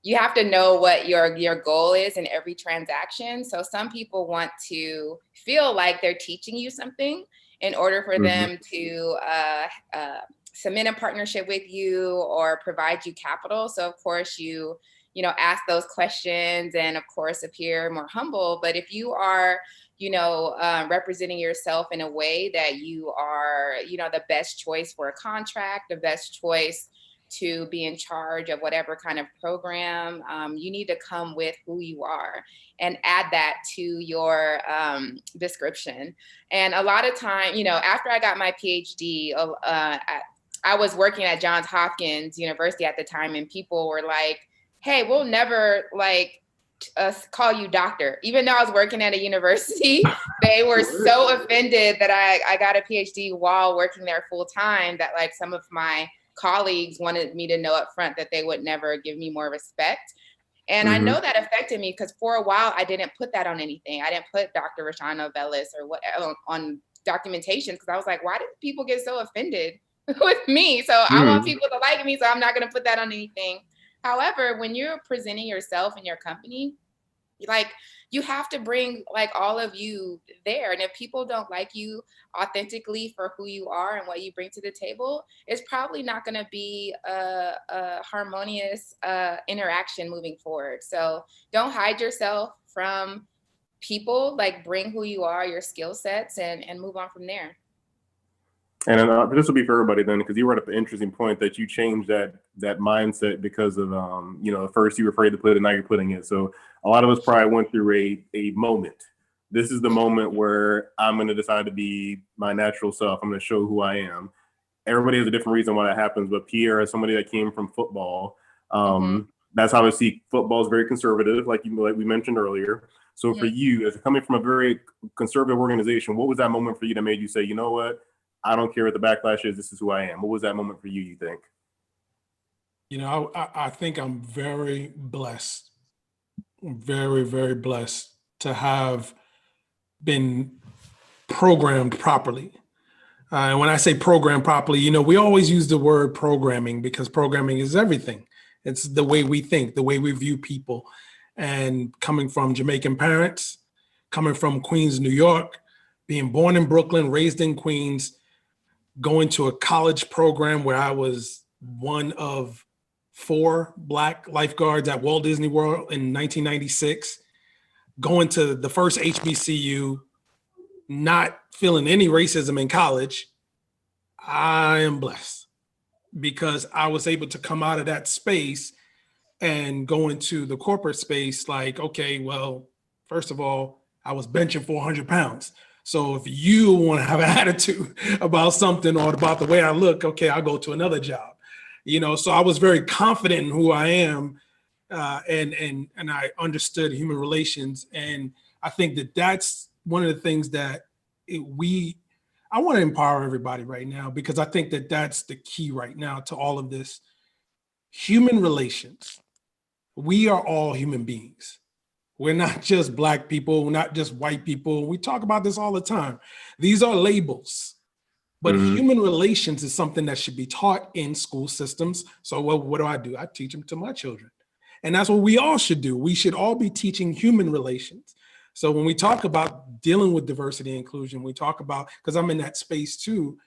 you have to know what your goal is in every transaction. So some people want to feel like they're teaching you something in order for them to cement a partnership with you or provide you capital. So of course you ask those questions and of course appear more humble. But if you are, representing yourself in a way that you are, the best choice for a contract, the best choice to be in charge of whatever kind of program, you need to come with who you are and add that to your description. And a lot of time, after I got my PhD, I was working at Johns Hopkins University at the time, and people were like, hey, we'll never call you doctor. Even though I was working at a university, they were so offended that I got a PhD while working there full time that like some of my colleagues wanted me to know up front that they would never give me more respect. And I know that affected me because for a while I didn't put that on anything. I didn't put Dr. Roshawnna Novellus or what on documentation because I was like, why did people get so offended with me? So I want people to like me, so I'm not going to put that on anything. However, when you're presenting yourself and your company, like you have to bring like all of you there. And if people don't like you authentically for who you are and what you bring to the table, it's probably not going to be a harmonious interaction moving forward. So don't hide yourself from people, like bring who you are, your skill sets, and move on from there. And this will be for everybody then, because you brought up an interesting point that you changed that mindset because of, first you were afraid to put it, now you're putting it. So a lot of us probably went through a moment. This is the moment where I'm going to decide to be my natural self. I'm going to show who I am. Everybody has a different reason why that happens. But Pierre, as somebody that came from football, that's how I see football is very conservative, like we mentioned earlier. So for you, as coming from a very conservative organization, what was that moment for you that made you say, you know what? I don't care what the backlash is. This is who I am. What was that moment for you, you think? I think I'm very blessed, very, very blessed to have been programmed properly. And when I say programmed properly, we always use the word programming because programming is everything. It's the way we think, the way we view people. And coming from Jamaican parents, coming from Queens, New York, being born in Brooklyn, raised in Queens, going to a college program where I was one of 4 Black lifeguards at Walt Disney World in 1996, going to the first HBCU, not feeling any racism in college. I am blessed because I was able to come out of that space and go into the corporate space like, okay, well, first of all, I was benching 400 pounds. So if you want to have an attitude about something or about the way I look, okay, I'll go to another job. You know, so I was very confident in who I am, and I understood human relations. And I think that that's one of the things that I want to empower everybody right now, because I think that that's the key right now to all of this. Human relations. We are all human beings. We're not just Black people, we're not just white people. We talk about this all the time. These are labels, but human relations is something that should be taught in school systems. So what do? I teach them to my children. And that's what we all should do. We should all be teaching human relations. So when we talk about dealing with diversity and inclusion, we talk about, because I'm in that space too,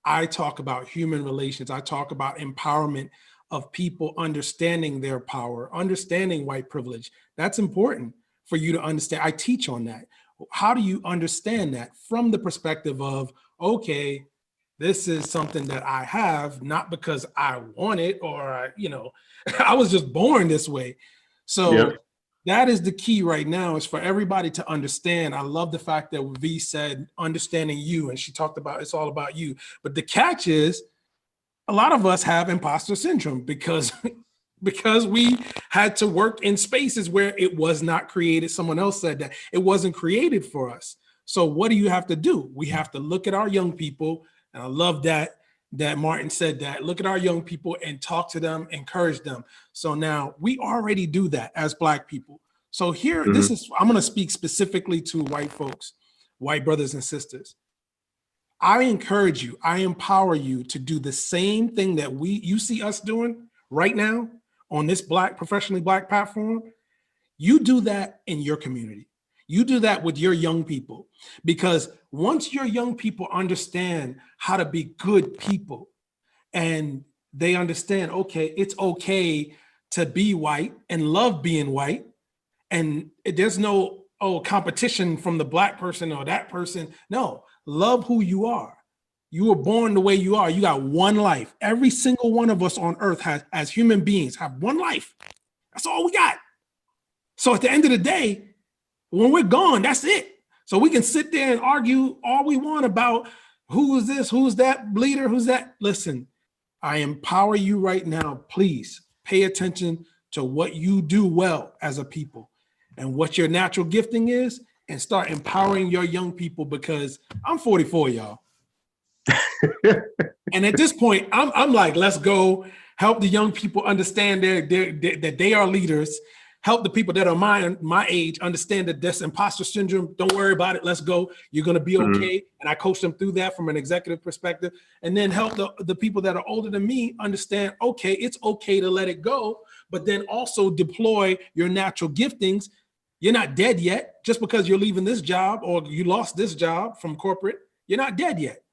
I talk about human relations. I talk about empowerment of people understanding their power, understanding white privilege. That's important for you to understand. I teach on that. How do you understand that from the perspective of, okay, this is something that I have, not because I want it or, I was just born this way. So that is the key right now, is for everybody to understand. I love the fact that V said, understanding you, and she talked about, it's all about you. But the catch is, a lot of us have imposter syndrome because we had to work in spaces where it was not created. Someone else said that it wasn't created for us. So what do you have to do? We have to look at our young people. And I love that Martin said that. Look at our young people and talk to them, encourage them. So now we already do that as Black people. So here, I'm going to speak specifically to white folks, white brothers and sisters. I encourage you, I empower you to do the same thing that you see us doing right now on this professionally Black platform. You do that in your community. You do that with your young people, because once your young people understand how to be good people and they understand, okay, it's okay to be white and love being white, and there's no competition from the Black person or that person. No, love who you are. You were born the way you are. You got one life. Every single one of us on earth as human beings, have one life. That's all we got. So at the end of the day, when we're gone, that's it. So we can sit there and argue all we want about who is this, who's that leader, who's that. Listen, I empower you right now. Please pay attention to what you do well as a people and what your natural gifting is, and start empowering your young people, because I'm 44, y'all. And at this point, I'm like, let's go help the young people understand that they are leaders. Help the people that are my age understand that this imposter syndrome, don't worry about it, let's go. You're gonna be okay. And I coach them through that from an executive perspective. And then help the people that are older than me understand, okay, it's okay to let it go, but then also deploy your natural giftings. You're not dead yet. Just because you're leaving this job or you lost this job from corporate, you're not dead yet.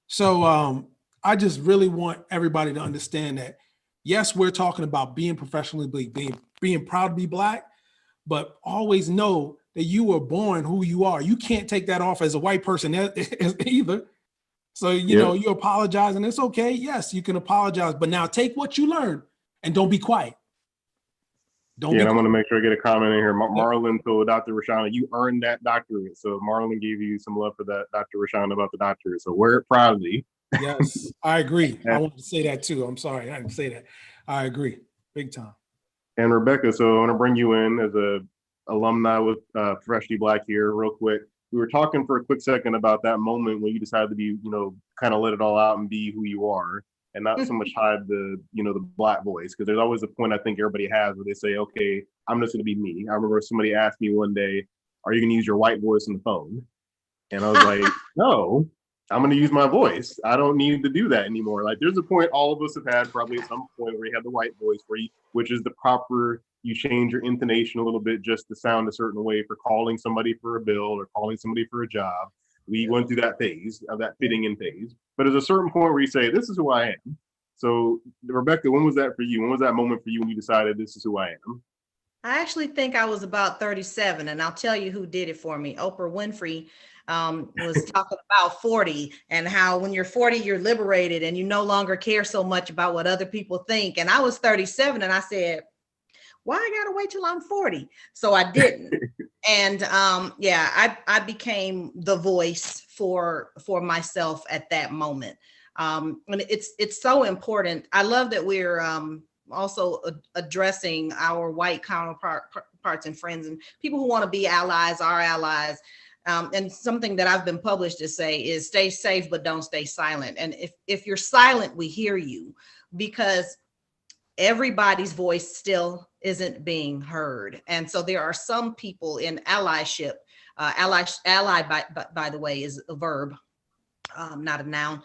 So I just really want everybody to understand that, yes, we're talking about being professionally Black, being proud to be Black, but always know that you were born who you are. You can't take that off as a white person either. So, you apologize and it's okay. Yes, you can apologize, but now take what you learned and don't be quiet. And I'm going to make sure I get a comment in here. Marlon told Dr. Roshawnna, you earned that doctorate. So Marlon gave you some love for that, Dr. Roshawnna, about the doctorate. So wear it proudly. Yes, I agree. I wanted to say that too. I'm sorry, I didn't say that. I agree, big time. And Rebekah, so I want to bring you in as a alumni with Freshly Black here real quick. We were talking for a quick second about that moment when you decided to be, kind of let it all out and be who you are, and not so much hide the Black voice, because there's always a point I think everybody has where they say, okay, I'm just going to be me. I remember somebody asked me one day, are you going to use your white voice on the phone? And I was like, no, I'm going to use my voice. I don't need to do that anymore. Like, there's a point all of us have had probably at some point where you have the white voice, which is the proper you change your intonation a little bit just to sound a certain way for calling somebody for a bill or calling somebody for a job. We went through that phase of that fitting in phase. But there's a certain point where you say, this is who I am. So Rebekah, when was that for you? When was that moment for you when you decided this is who I am? I actually think I was about 37, and I'll tell you who did it for me. Oprah Winfrey was talking about 40 and how when you're 40, you're liberated and you no longer care so much about what other people think. And I was 37 and I said, why I gotta wait till I'm 40? So I didn't. And I became the voice for myself at that moment. And it's so important. I love that we're also addressing our white counterparts and friends and people who want to be allies, our allies. And something that I've been published to say is stay safe, but don't stay silent. And if you're silent, we hear you, because everybody's voice still isn't being heard. And so there are some people in allyship. Ally, by the way, is a verb, not a noun.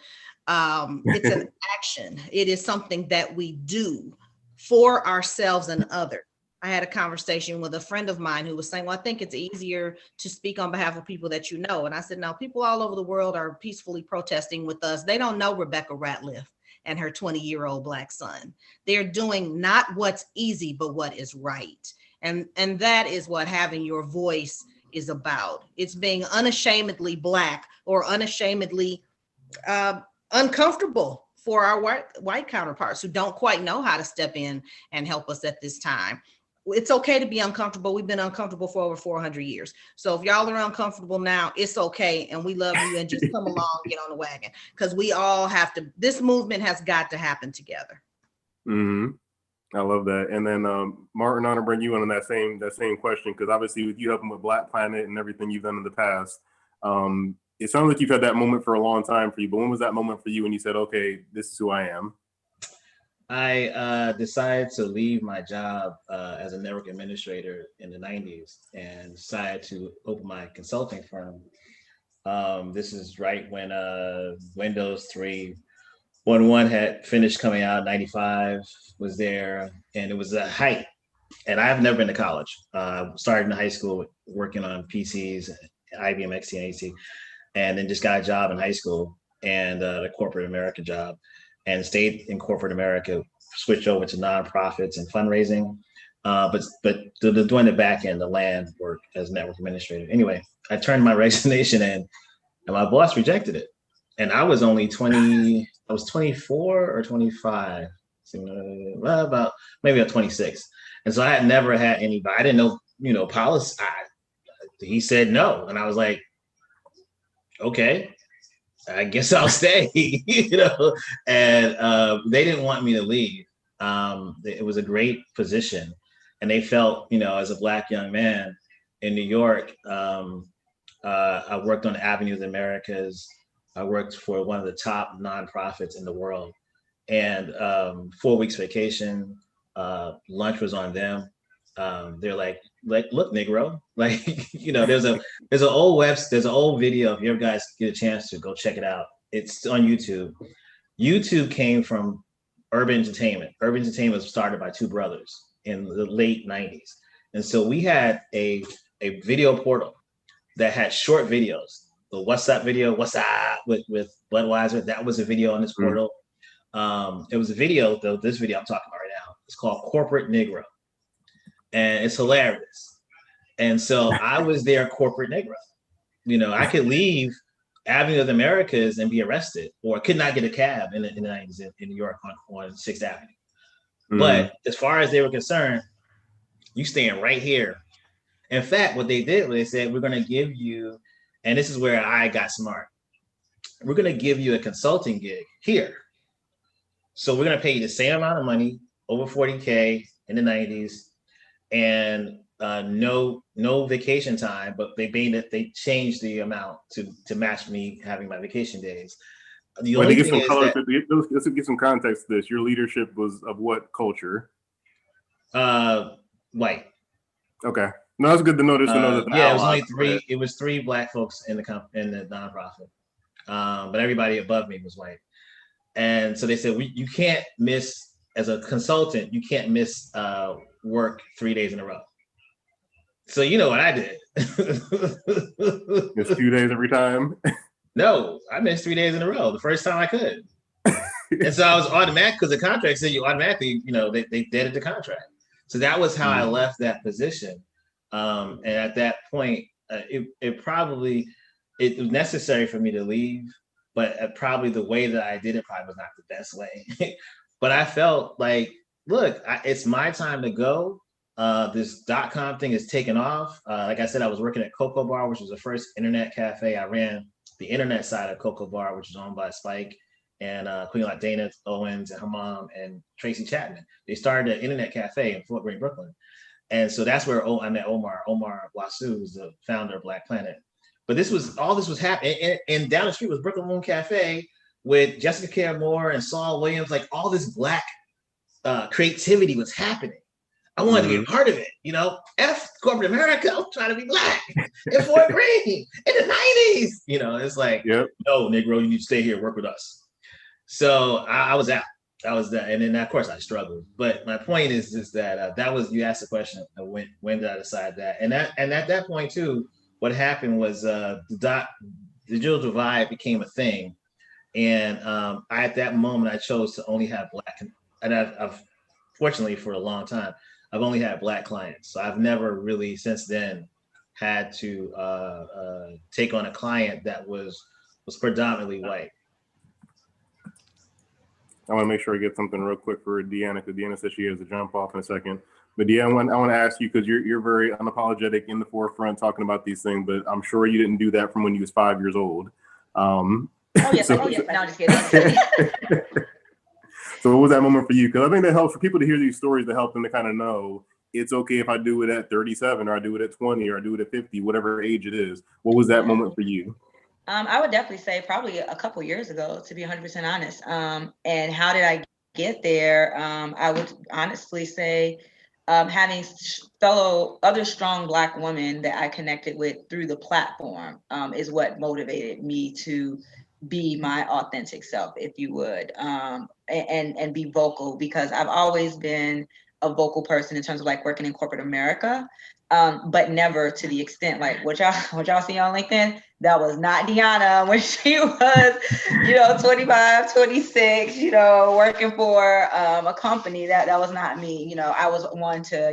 It's an action. It is something that we do for ourselves and others. I had a conversation with a friend of mine who was saying, well, I think it's easier to speak on behalf of people that you know. And I said, no, people all over the world are peacefully protesting with us. They don't know Rebekah Ratliff and her 20-year-old Black son. They're doing not what's easy, but what is right. And that is what having your voice is about. It's being unashamedly Black or unashamedly uncomfortable for our white counterparts who don't quite know how to step in and help us at this time. It's okay to be uncomfortable. We've been uncomfortable for over 400 years. So if y'all are uncomfortable now, it's okay. And we love you, and just come along, get on the wagon, because we all have to, this movement has got to happen together. I love that. And then Martin, I want to bring you in on that same question, because obviously with you helping with Black Planet and everything you've done in the past, it sounds like you've had that moment for a long time for you, but when was that moment for you when you said, okay, this is who I am? I decided to leave my job as a network administrator in the 90s and decided to open my consulting firm. This is right when Windows 3.1.1 had finished coming out. 95 was there, and it was a height. And I've never been to college. Started in high school working on PCs, IBM XT and AC, and then just got a job in high school and a corporate America job, and stayed in corporate America, switched over to nonprofits and fundraising, but doing the back end, the land work as network administrator. Anyway, I turned my resignation in, and my boss rejected it. And I was only 20, I was 24 or 25, about maybe 26. And so I had never had anybody, I didn't know, policy. He said no. And I was like, okay, I guess I'll stay, and they didn't want me to leave. It was a great position, and they felt, as a Black young man in New York, I worked on Avenue of the Americas. I worked for one of the top nonprofits in the world, and 4 weeks vacation, lunch was on them. They're like, look, Negro, there's an old video. If you ever guys get a chance to go check it out, it's on YouTube. YouTube came from Urban Entertainment. Urban Entertainment was started by two brothers in the late 90s. And so we had a video portal that had short videos. The What's Up video, What's Up with Budweiser, that was a video on this portal. It was a video, though, this video I'm talking about right now, it's called Corporate Negro. And it's hilarious. And so I was their corporate Negro. I could leave Avenue of the Americas and be arrested, or could not get a cab in the 90s in New York on 6th Avenue. But as far as they were concerned, you staying right here. In fact, what they did was they said, we're going to give you, and this is where I got smart, we're going to give you a consulting gig here. So we're going to pay you the same amount of money, over 40K in the 90s, and no vacation time, but they changed the amount to match me having my vacation days. The only thing is that, let's get some context to this. Your leadership was of what culture? White. Okay. No, that's good to know. Yeah, it was only three. It was three Black folks in the nonprofit, but everybody above me was white. And so they said, you can't miss as a consultant, you can't miss work 3 days in a row. So you know what I did? It's 2 days every time. No, I missed 3 days in a row the first time I could. And so I was automatic, because the contract said you automatically, they deaded the contract. So that was how I left that position. And at that point, it was necessary for me to leave, but probably the way that I did it probably was not the best way. But I felt like, look, it's my time to go. This .com thing is taking off. Like I said, I was working at Cocoa Bar, which was the first internet cafe. I ran the internet side of Cocoa Bar, which is owned by Spike and Queen Dana Owens and her mom and Tracy Chapman. They started an internet cafe in Fort Greene, Brooklyn. And so that's where I met Omar. Omar Owusu is the founder of Black Planet. But all this was happening. And down the street was Brooklyn Moon Cafe with Jessica Care Moore and Saul Williams. Like all this Black creativity was happening. I wanted to be a part of it, F corporate America, I'm trying to be Black in Fort Greene in the 90s. It's like, no, Negro, you need to stay here, work with us. So I was out. That was that. And then of course I struggled. But my point is that that was, you asked the question of when did I decide that? And at that point too, what happened was the digital divide became a thing. And at that moment I chose to only have Black, and I've fortunately for a long time, I've only had Black clients. So I've never really since then had to take on a client that was predominantly white. I want to make sure I get something real quick for DeAnnah, because DeAnnah said she has to jump off in a second. But DeAnnah, I want to ask you, because you're very unapologetic in the forefront talking about these things, but I'm sure you didn't do that from when you was 5 years old. Oh yes, no, I'm just kidding. So what was that moment for you? Because I think that helps for people to hear these stories, to help them to kind of know it's okay if I do it at 37 or I do it at 20 or I do it at 50, whatever age it is. What was that moment for you? I would definitely say probably a couple years ago, to be 100% honest. And how did I get there? I would honestly say having other strong Black women that I connected with through the platform is what motivated me to be my authentic self, if you would, and be vocal, because I've always been a vocal person in terms of like working in corporate America, but never to the extent like what y'all see on LinkedIn. That was not DeAnnah when she was, 25, 26, working for a company. That was not me. I was one to,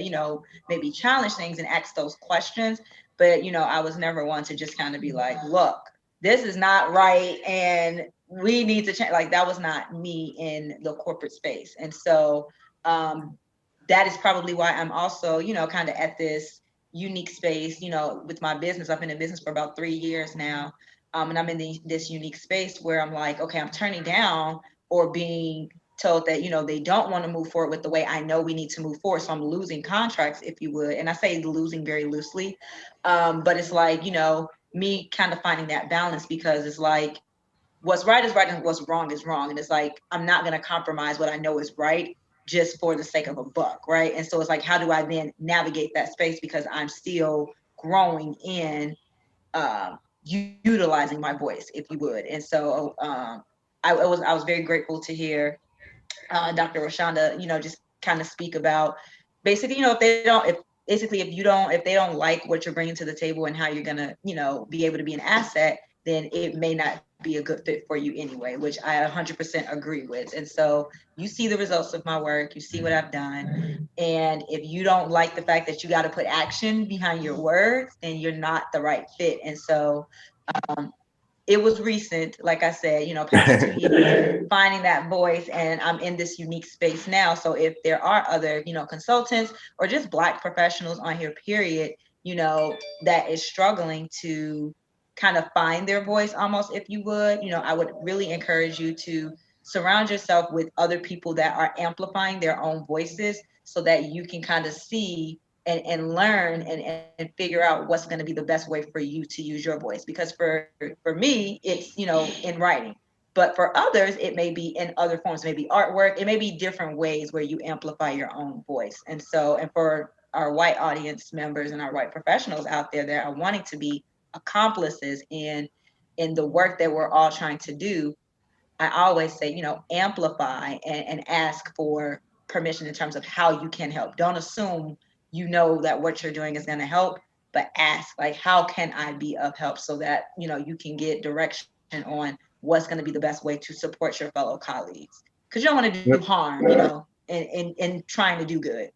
maybe challenge things and ask those questions, but I was never one to just kind of be like, look, this is not right and we need to change. Like that was not me in the corporate space. And so that is probably why I'm also, kind of at this unique space, with my business. I've been in business for about 3 years now. And I'm in this unique space where I'm like, okay, I'm turning down or being told that, they don't want to move forward with the way I know we need to move forward. So I'm losing contracts, if you would. And I say losing very loosely. But it's like, me kind of finding that balance, because it's like, what's right is right and what's wrong is wrong. And it's like, I'm not going to compromise what I know is right just for the sake of a buck, right? And so it's like, how do I then navigate that space, because I'm still growing in utilizing my voice, if you would. And so I was very grateful to hear Dr. Roshawnna, just kind of speak about basically, if they don't like what you're bringing to the table and how you're gonna, be able to be an asset, then it may not be a good fit for you anyway, which I 100% agree with. And so you see the results of my work, you see what I've done. And if you don't like the fact that you got to put action behind your words, then you're not the right fit. And so it was recent, like I said, past 2 years, finding that voice, and I'm in this unique space now. So if there are other, consultants or just Black professionals on here, period, that is struggling to kind of find their voice almost, if you would, I would really encourage you to surround yourself with other people that are amplifying their own voices, so that you can kind of see and learn and figure out what's going to be the best way for you to use your voice. Because for me, it's, in writing, but for others, it may be in other forms, maybe artwork, it may be different ways where you amplify your own voice. And so, and for our white audience members and our white professionals out there that are wanting to be accomplices in the work that we're all trying to do, I always say, amplify and ask for permission in terms of how you can help. Don't assume you know that what you're doing is going to help, but ask, like, how can I be of help, so that, you know, you can get direction on what's going to be the best way to support your fellow colleagues. Because you don't want to do harm, you know, in trying to do good.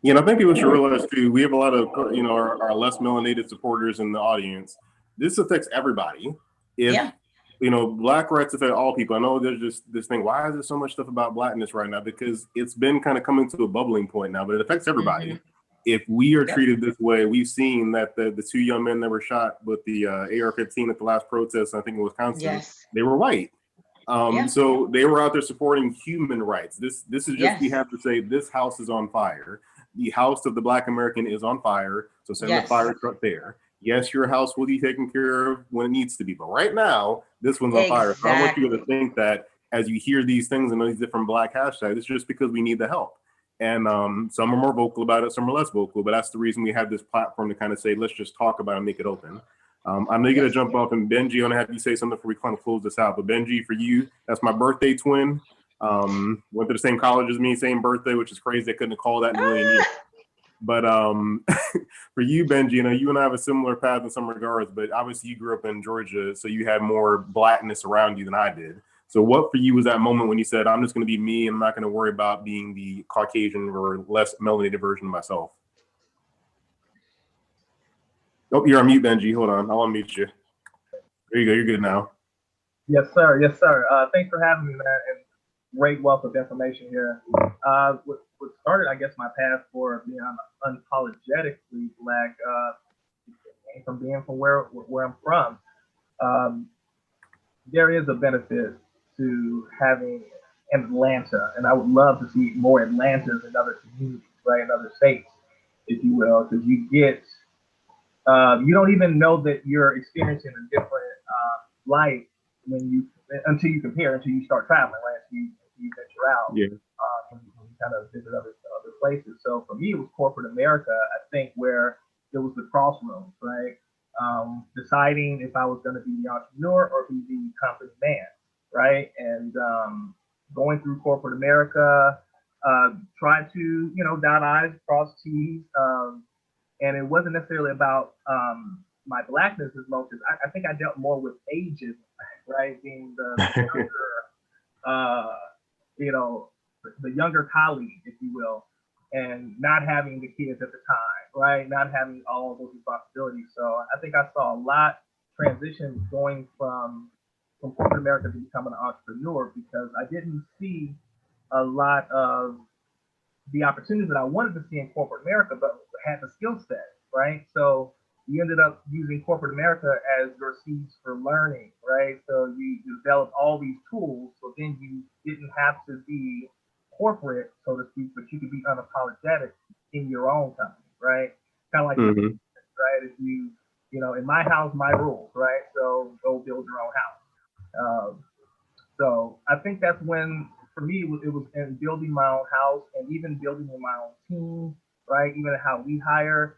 You know, I think people should realize too, we have a lot of, you know, our less melanated supporters in the audience. This affects everybody. If, you know, Black rights affect all people. I know there's just this thing, why is there so much stuff about Blackness right now? Because it's been kind of coming to a bubbling point now, but it affects everybody. If we are treated this way, we've seen that the two young men that were shot with the AR-15 at the last protest, I think in Wisconsin, they were white. So they were out there supporting human rights. This is just, we have to say, this house is on fire. The house of the Black American is on fire. So send the fire truck there. Yes, your house will be taken care of when it needs to be. But right now, this one's on fire. So I want you to think that as you hear these things and these different Black hashtags, it's just because we need the help. And some are more vocal about it, some are less vocal. But that's the reason we have this platform to kind of say, let's just talk about it and make it open. I know you're going to jump off, and Benji, I'm going to have you say something before we kind of close this out. But Benji, for you, that's my birthday twin. Went to the same college as me, same birthday, which is crazy. I couldn't have called that in a million years. But for you, Benji, you know, you and I have a similar path in some regards, but obviously you grew up in Georgia, so you had more Blackness around you than I did. So what for you was that moment when you said, I'm just going to be me and I'm not going to worry about being the Caucasian or less melanated version of myself? Oh, you're on mute, Benji. Hold on. I'll unmute you. There you go. You're good now. Yes, sir. Yes, sir. Thanks for having me, man. And great wealth of information here. What started, I guess, my path for being unapologetically Black came from being from where I'm from. There is a benefit to having an Atlanta, and I would love to see more Atlantas in other communities, right, in other states, if you will, because you get, you don't even know that you're experiencing a different life until you compare, until you start traveling, right? Until you venture out, when you kind of visit other places. So for me, it was corporate America, I think, where it was the crossroads, right? Deciding if I was going to be the entrepreneur or be the company man, right? And going through corporate America, try to, you know, dot I's, cross T's, and it wasn't necessarily about my Blackness as much as I think I dealt more with ageism, right? Being the younger, you know, the younger colleague, if you will, and not having the kids at the time, right? Not having all of those responsibilities. So I think I saw a lot transition going from corporate America to becoming an entrepreneur, because I didn't see a lot of the opportunities that I wanted to see in corporate America, but had the skill set, right? So you ended up using corporate America as your seeds for learning, right? So you developed all these tools, so then you didn't have to be corporate, so to speak, but you could be unapologetic in your own company, right? Kind of like, right? If you know, in my house, my rules, right? So go build your own house. So I think that's when, for me, it was in building my own house and even building in my own team, right? Even how we hire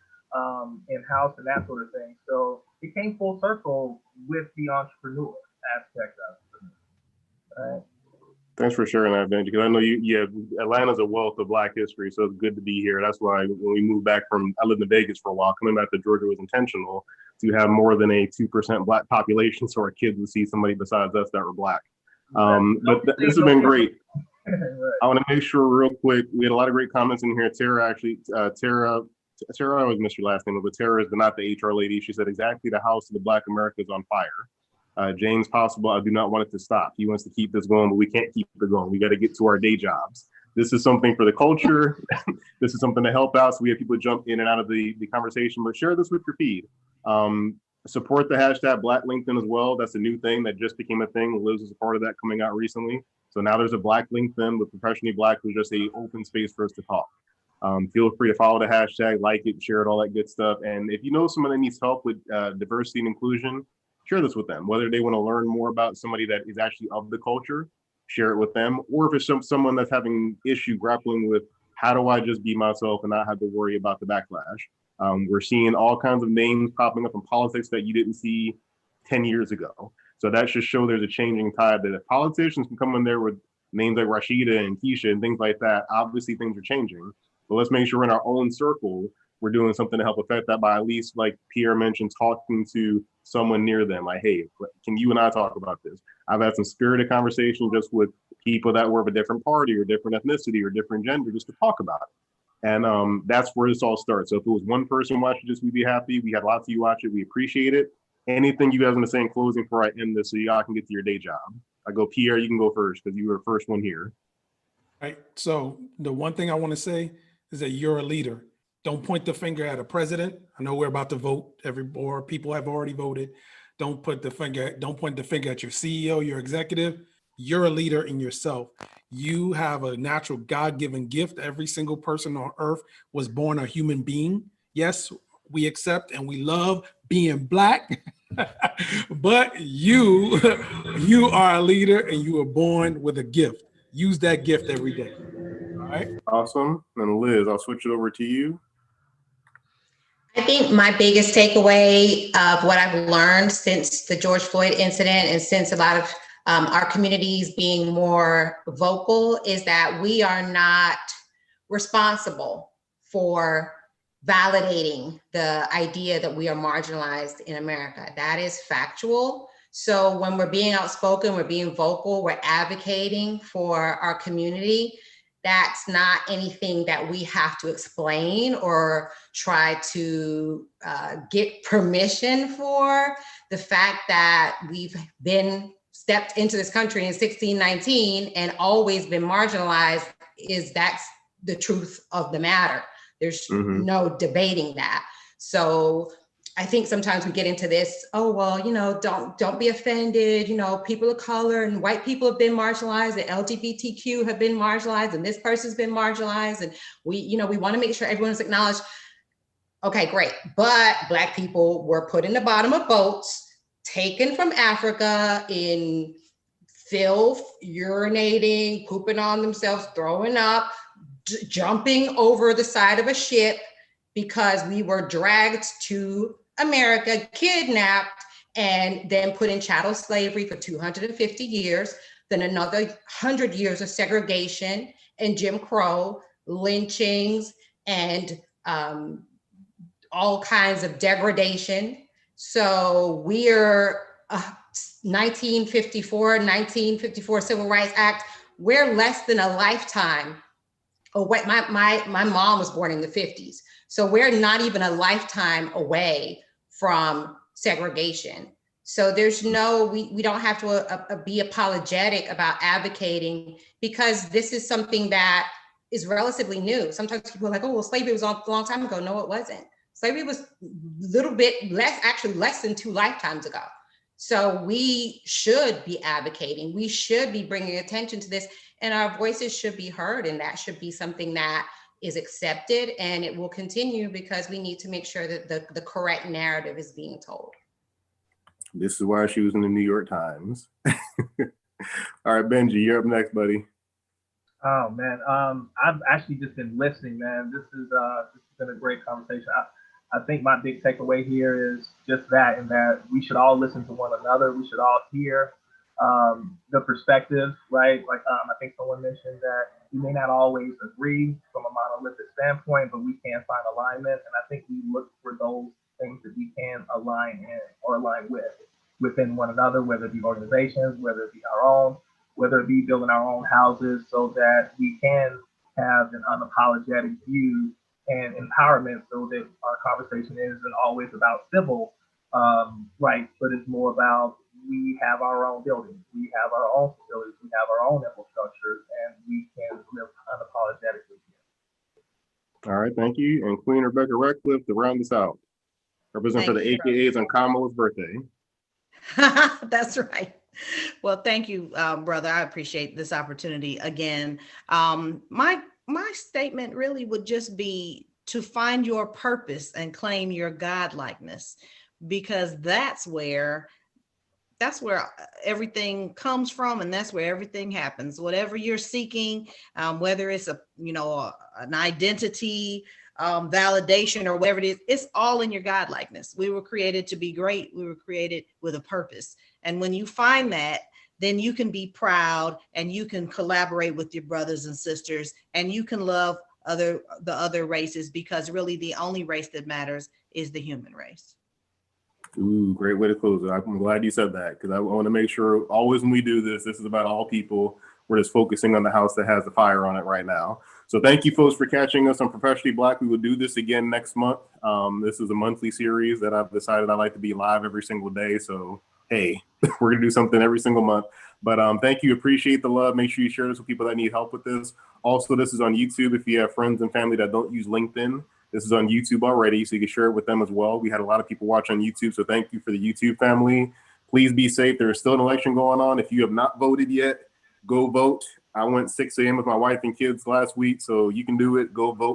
in-house and that sort of thing. So it came full circle with the entrepreneur aspect of it, right? Thanks for sharing that, Benji, because I know Atlanta's a wealth of Black history, so it's good to be here. That's why when we moved back I lived in Vegas for a while, coming back to Georgia was intentional to have more than a 2% Black population, so our kids would see somebody besides us that were Black. But this has been great. I want to make sure real quick, we had a lot of great comments in here. Tara, I always miss your last name, but Tara is not the HR lady. She said, exactly, the house of the Black America is on fire. James Possible, I do not want it to stop. He wants to keep this going, but we can't keep it going. We got to get to our day jobs. This is something for the culture. This is something to help out. So we have people jump in and out of the conversation, but share this with your feed. Support the hashtag Black LinkedIn as well. That's a new thing that just became a thing. Liz is a part of that coming out recently. So now there's a Black LinkedIn with Professionally Black, who's just a open space for us to talk. Feel free to follow the hashtag, like it, share it, all that good stuff. And if you know someone that needs help with diversity and inclusion, share this with them. Whether they want to learn more about somebody that is actually of the culture, share it with them. Or if it's someone that's having issue grappling with, how do I just be myself and not have to worry about the backlash? We're seeing all kinds of names popping up in politics that you didn't see 10 years ago. So that should show there's a changing tide, that if politicians can come in there with names like Rashida and Keisha and things like that, obviously things are changing. But let's make sure in our own circle, we're doing something to help affect that by at least, like Pierre mentioned, talking to someone near them. Like, hey, can you and I talk about this? I've had some spirited conversation just with people that were of a different party or different ethnicity or different gender just to talk about it. And that's where this all starts. So if it was one person watching this, we'd be happy. We had lots of you watch it. We appreciate it. Anything you guys want to say in closing before I end this so y'all can get to your day job? I go, Pierre, you can go first because you were the first one here. Right. So the one thing I want to say is that you're a leader. Don't point the finger at a president. I know we're about to vote. Or people have already voted. Don't point the finger at your CEO, your executive. You're a leader in yourself. You have a natural God-given gift. Every single person on earth was born a human being. Yes, we accept and we love being Black, but you are a leader and you were born with a gift. Use that gift every day. All right. Awesome. And Liz, I'll switch it over to you. I think my biggest takeaway of what I've learned since the George Floyd incident and since a lot of our communities being more vocal is that we are not responsible for validating the idea that we are marginalized in America. That is factual. So when we're being outspoken, we're being vocal, we're advocating for our community, that's not anything that we have to explain or try to get permission for. The fact that we've been stepped into this country in 1619 and always been marginalized that's the truth of the matter. There's no debating that. So I think sometimes we get into this, oh, well, don't be offended. People of color and white people have been marginalized, and LGBTQ have been marginalized, and this person's been marginalized. And we want to make sure everyone's acknowledged. Okay, great. But Black people were put in the bottom of boats, taken from Africa in filth, urinating, pooping on themselves, throwing up, jumping over the side of a ship because we were dragged to America, kidnapped, and then put in chattel slavery for 250 years, then another 100 years of segregation and Jim Crow, lynchings, and all kinds of degradation. So we're 1954 Civil Rights Act, we're less than a lifetime. Oh, wait, my mom was born in the 50s. So we're not even a lifetime away from segregation. So there's we don't have to be apologetic about advocating because this is something that is relatively new. Sometimes people are like, oh, well, slavery was a long time ago. No, it wasn't. Slavery was a little bit less than 2 lifetimes ago. So we should be advocating. We should be bringing attention to this, and our voices should be heard. And that should be something that is accepted, and it will continue because we need to make sure that the correct narrative is being told. This is why she was in the New York Times. All right, Benji, you're up next, buddy. Oh man, I've actually just been listening, man. This has been a great conversation. I think my big takeaway here is just that, in that we should all listen to one another. We should all hear the perspective, right? Like I think someone mentioned that we may not always agree from a monolithic standpoint, but we can find alignment. And I think we look for those things that we can align in or align with within one another, whether it be organizations, whether it be our own, whether it be building our own houses, so that we can have an unapologetic view and empowerment, so that our conversation isn't always about civil rights, but it's more about we have our own buildings, we have our own facilities, we have our own infrastructure, and we can live unapologetically here. All right, thank you. And Queen Rebekah Ratliff to round this out. Represent for the AKAs on Kamala's birthday. That's right. Well, thank you, brother. I appreciate this opportunity again. My statement really would just be to find your purpose and claim your godlikeness, because that's where everything comes from, and that's where everything happens. Whatever you're seeking, whether it's an identity, validation, or whatever it is, it's all in your godlikeness. We were created to be great. We were created with a purpose. And when you find that, then you can be proud and you can collaborate with your brothers and sisters and you can love the other races, because really the only race that matters is the human race. Ooh, great way to close it. I'm glad you said that, because I want to make sure always when we do this, this is about all people. We're just focusing on the house that has the fire on it right now. So thank you folks for catching us on Professionally Black. We will do this again next month. This is a monthly series that I've decided I like to be live every single day. So, hey, we're going to do something every single month. But thank you. Appreciate the love. Make sure you share this with people that need help with this. Also, this is on YouTube. If you have friends and family that don't use LinkedIn, this is on YouTube already, so you can share it with them as well. We had a lot of people watch on YouTube, so thank you for the YouTube family. Please be safe. There is still an election going on. If you have not voted yet, go vote. I went 6 a.m. with my wife and kids last week, so you can do it. Go vote.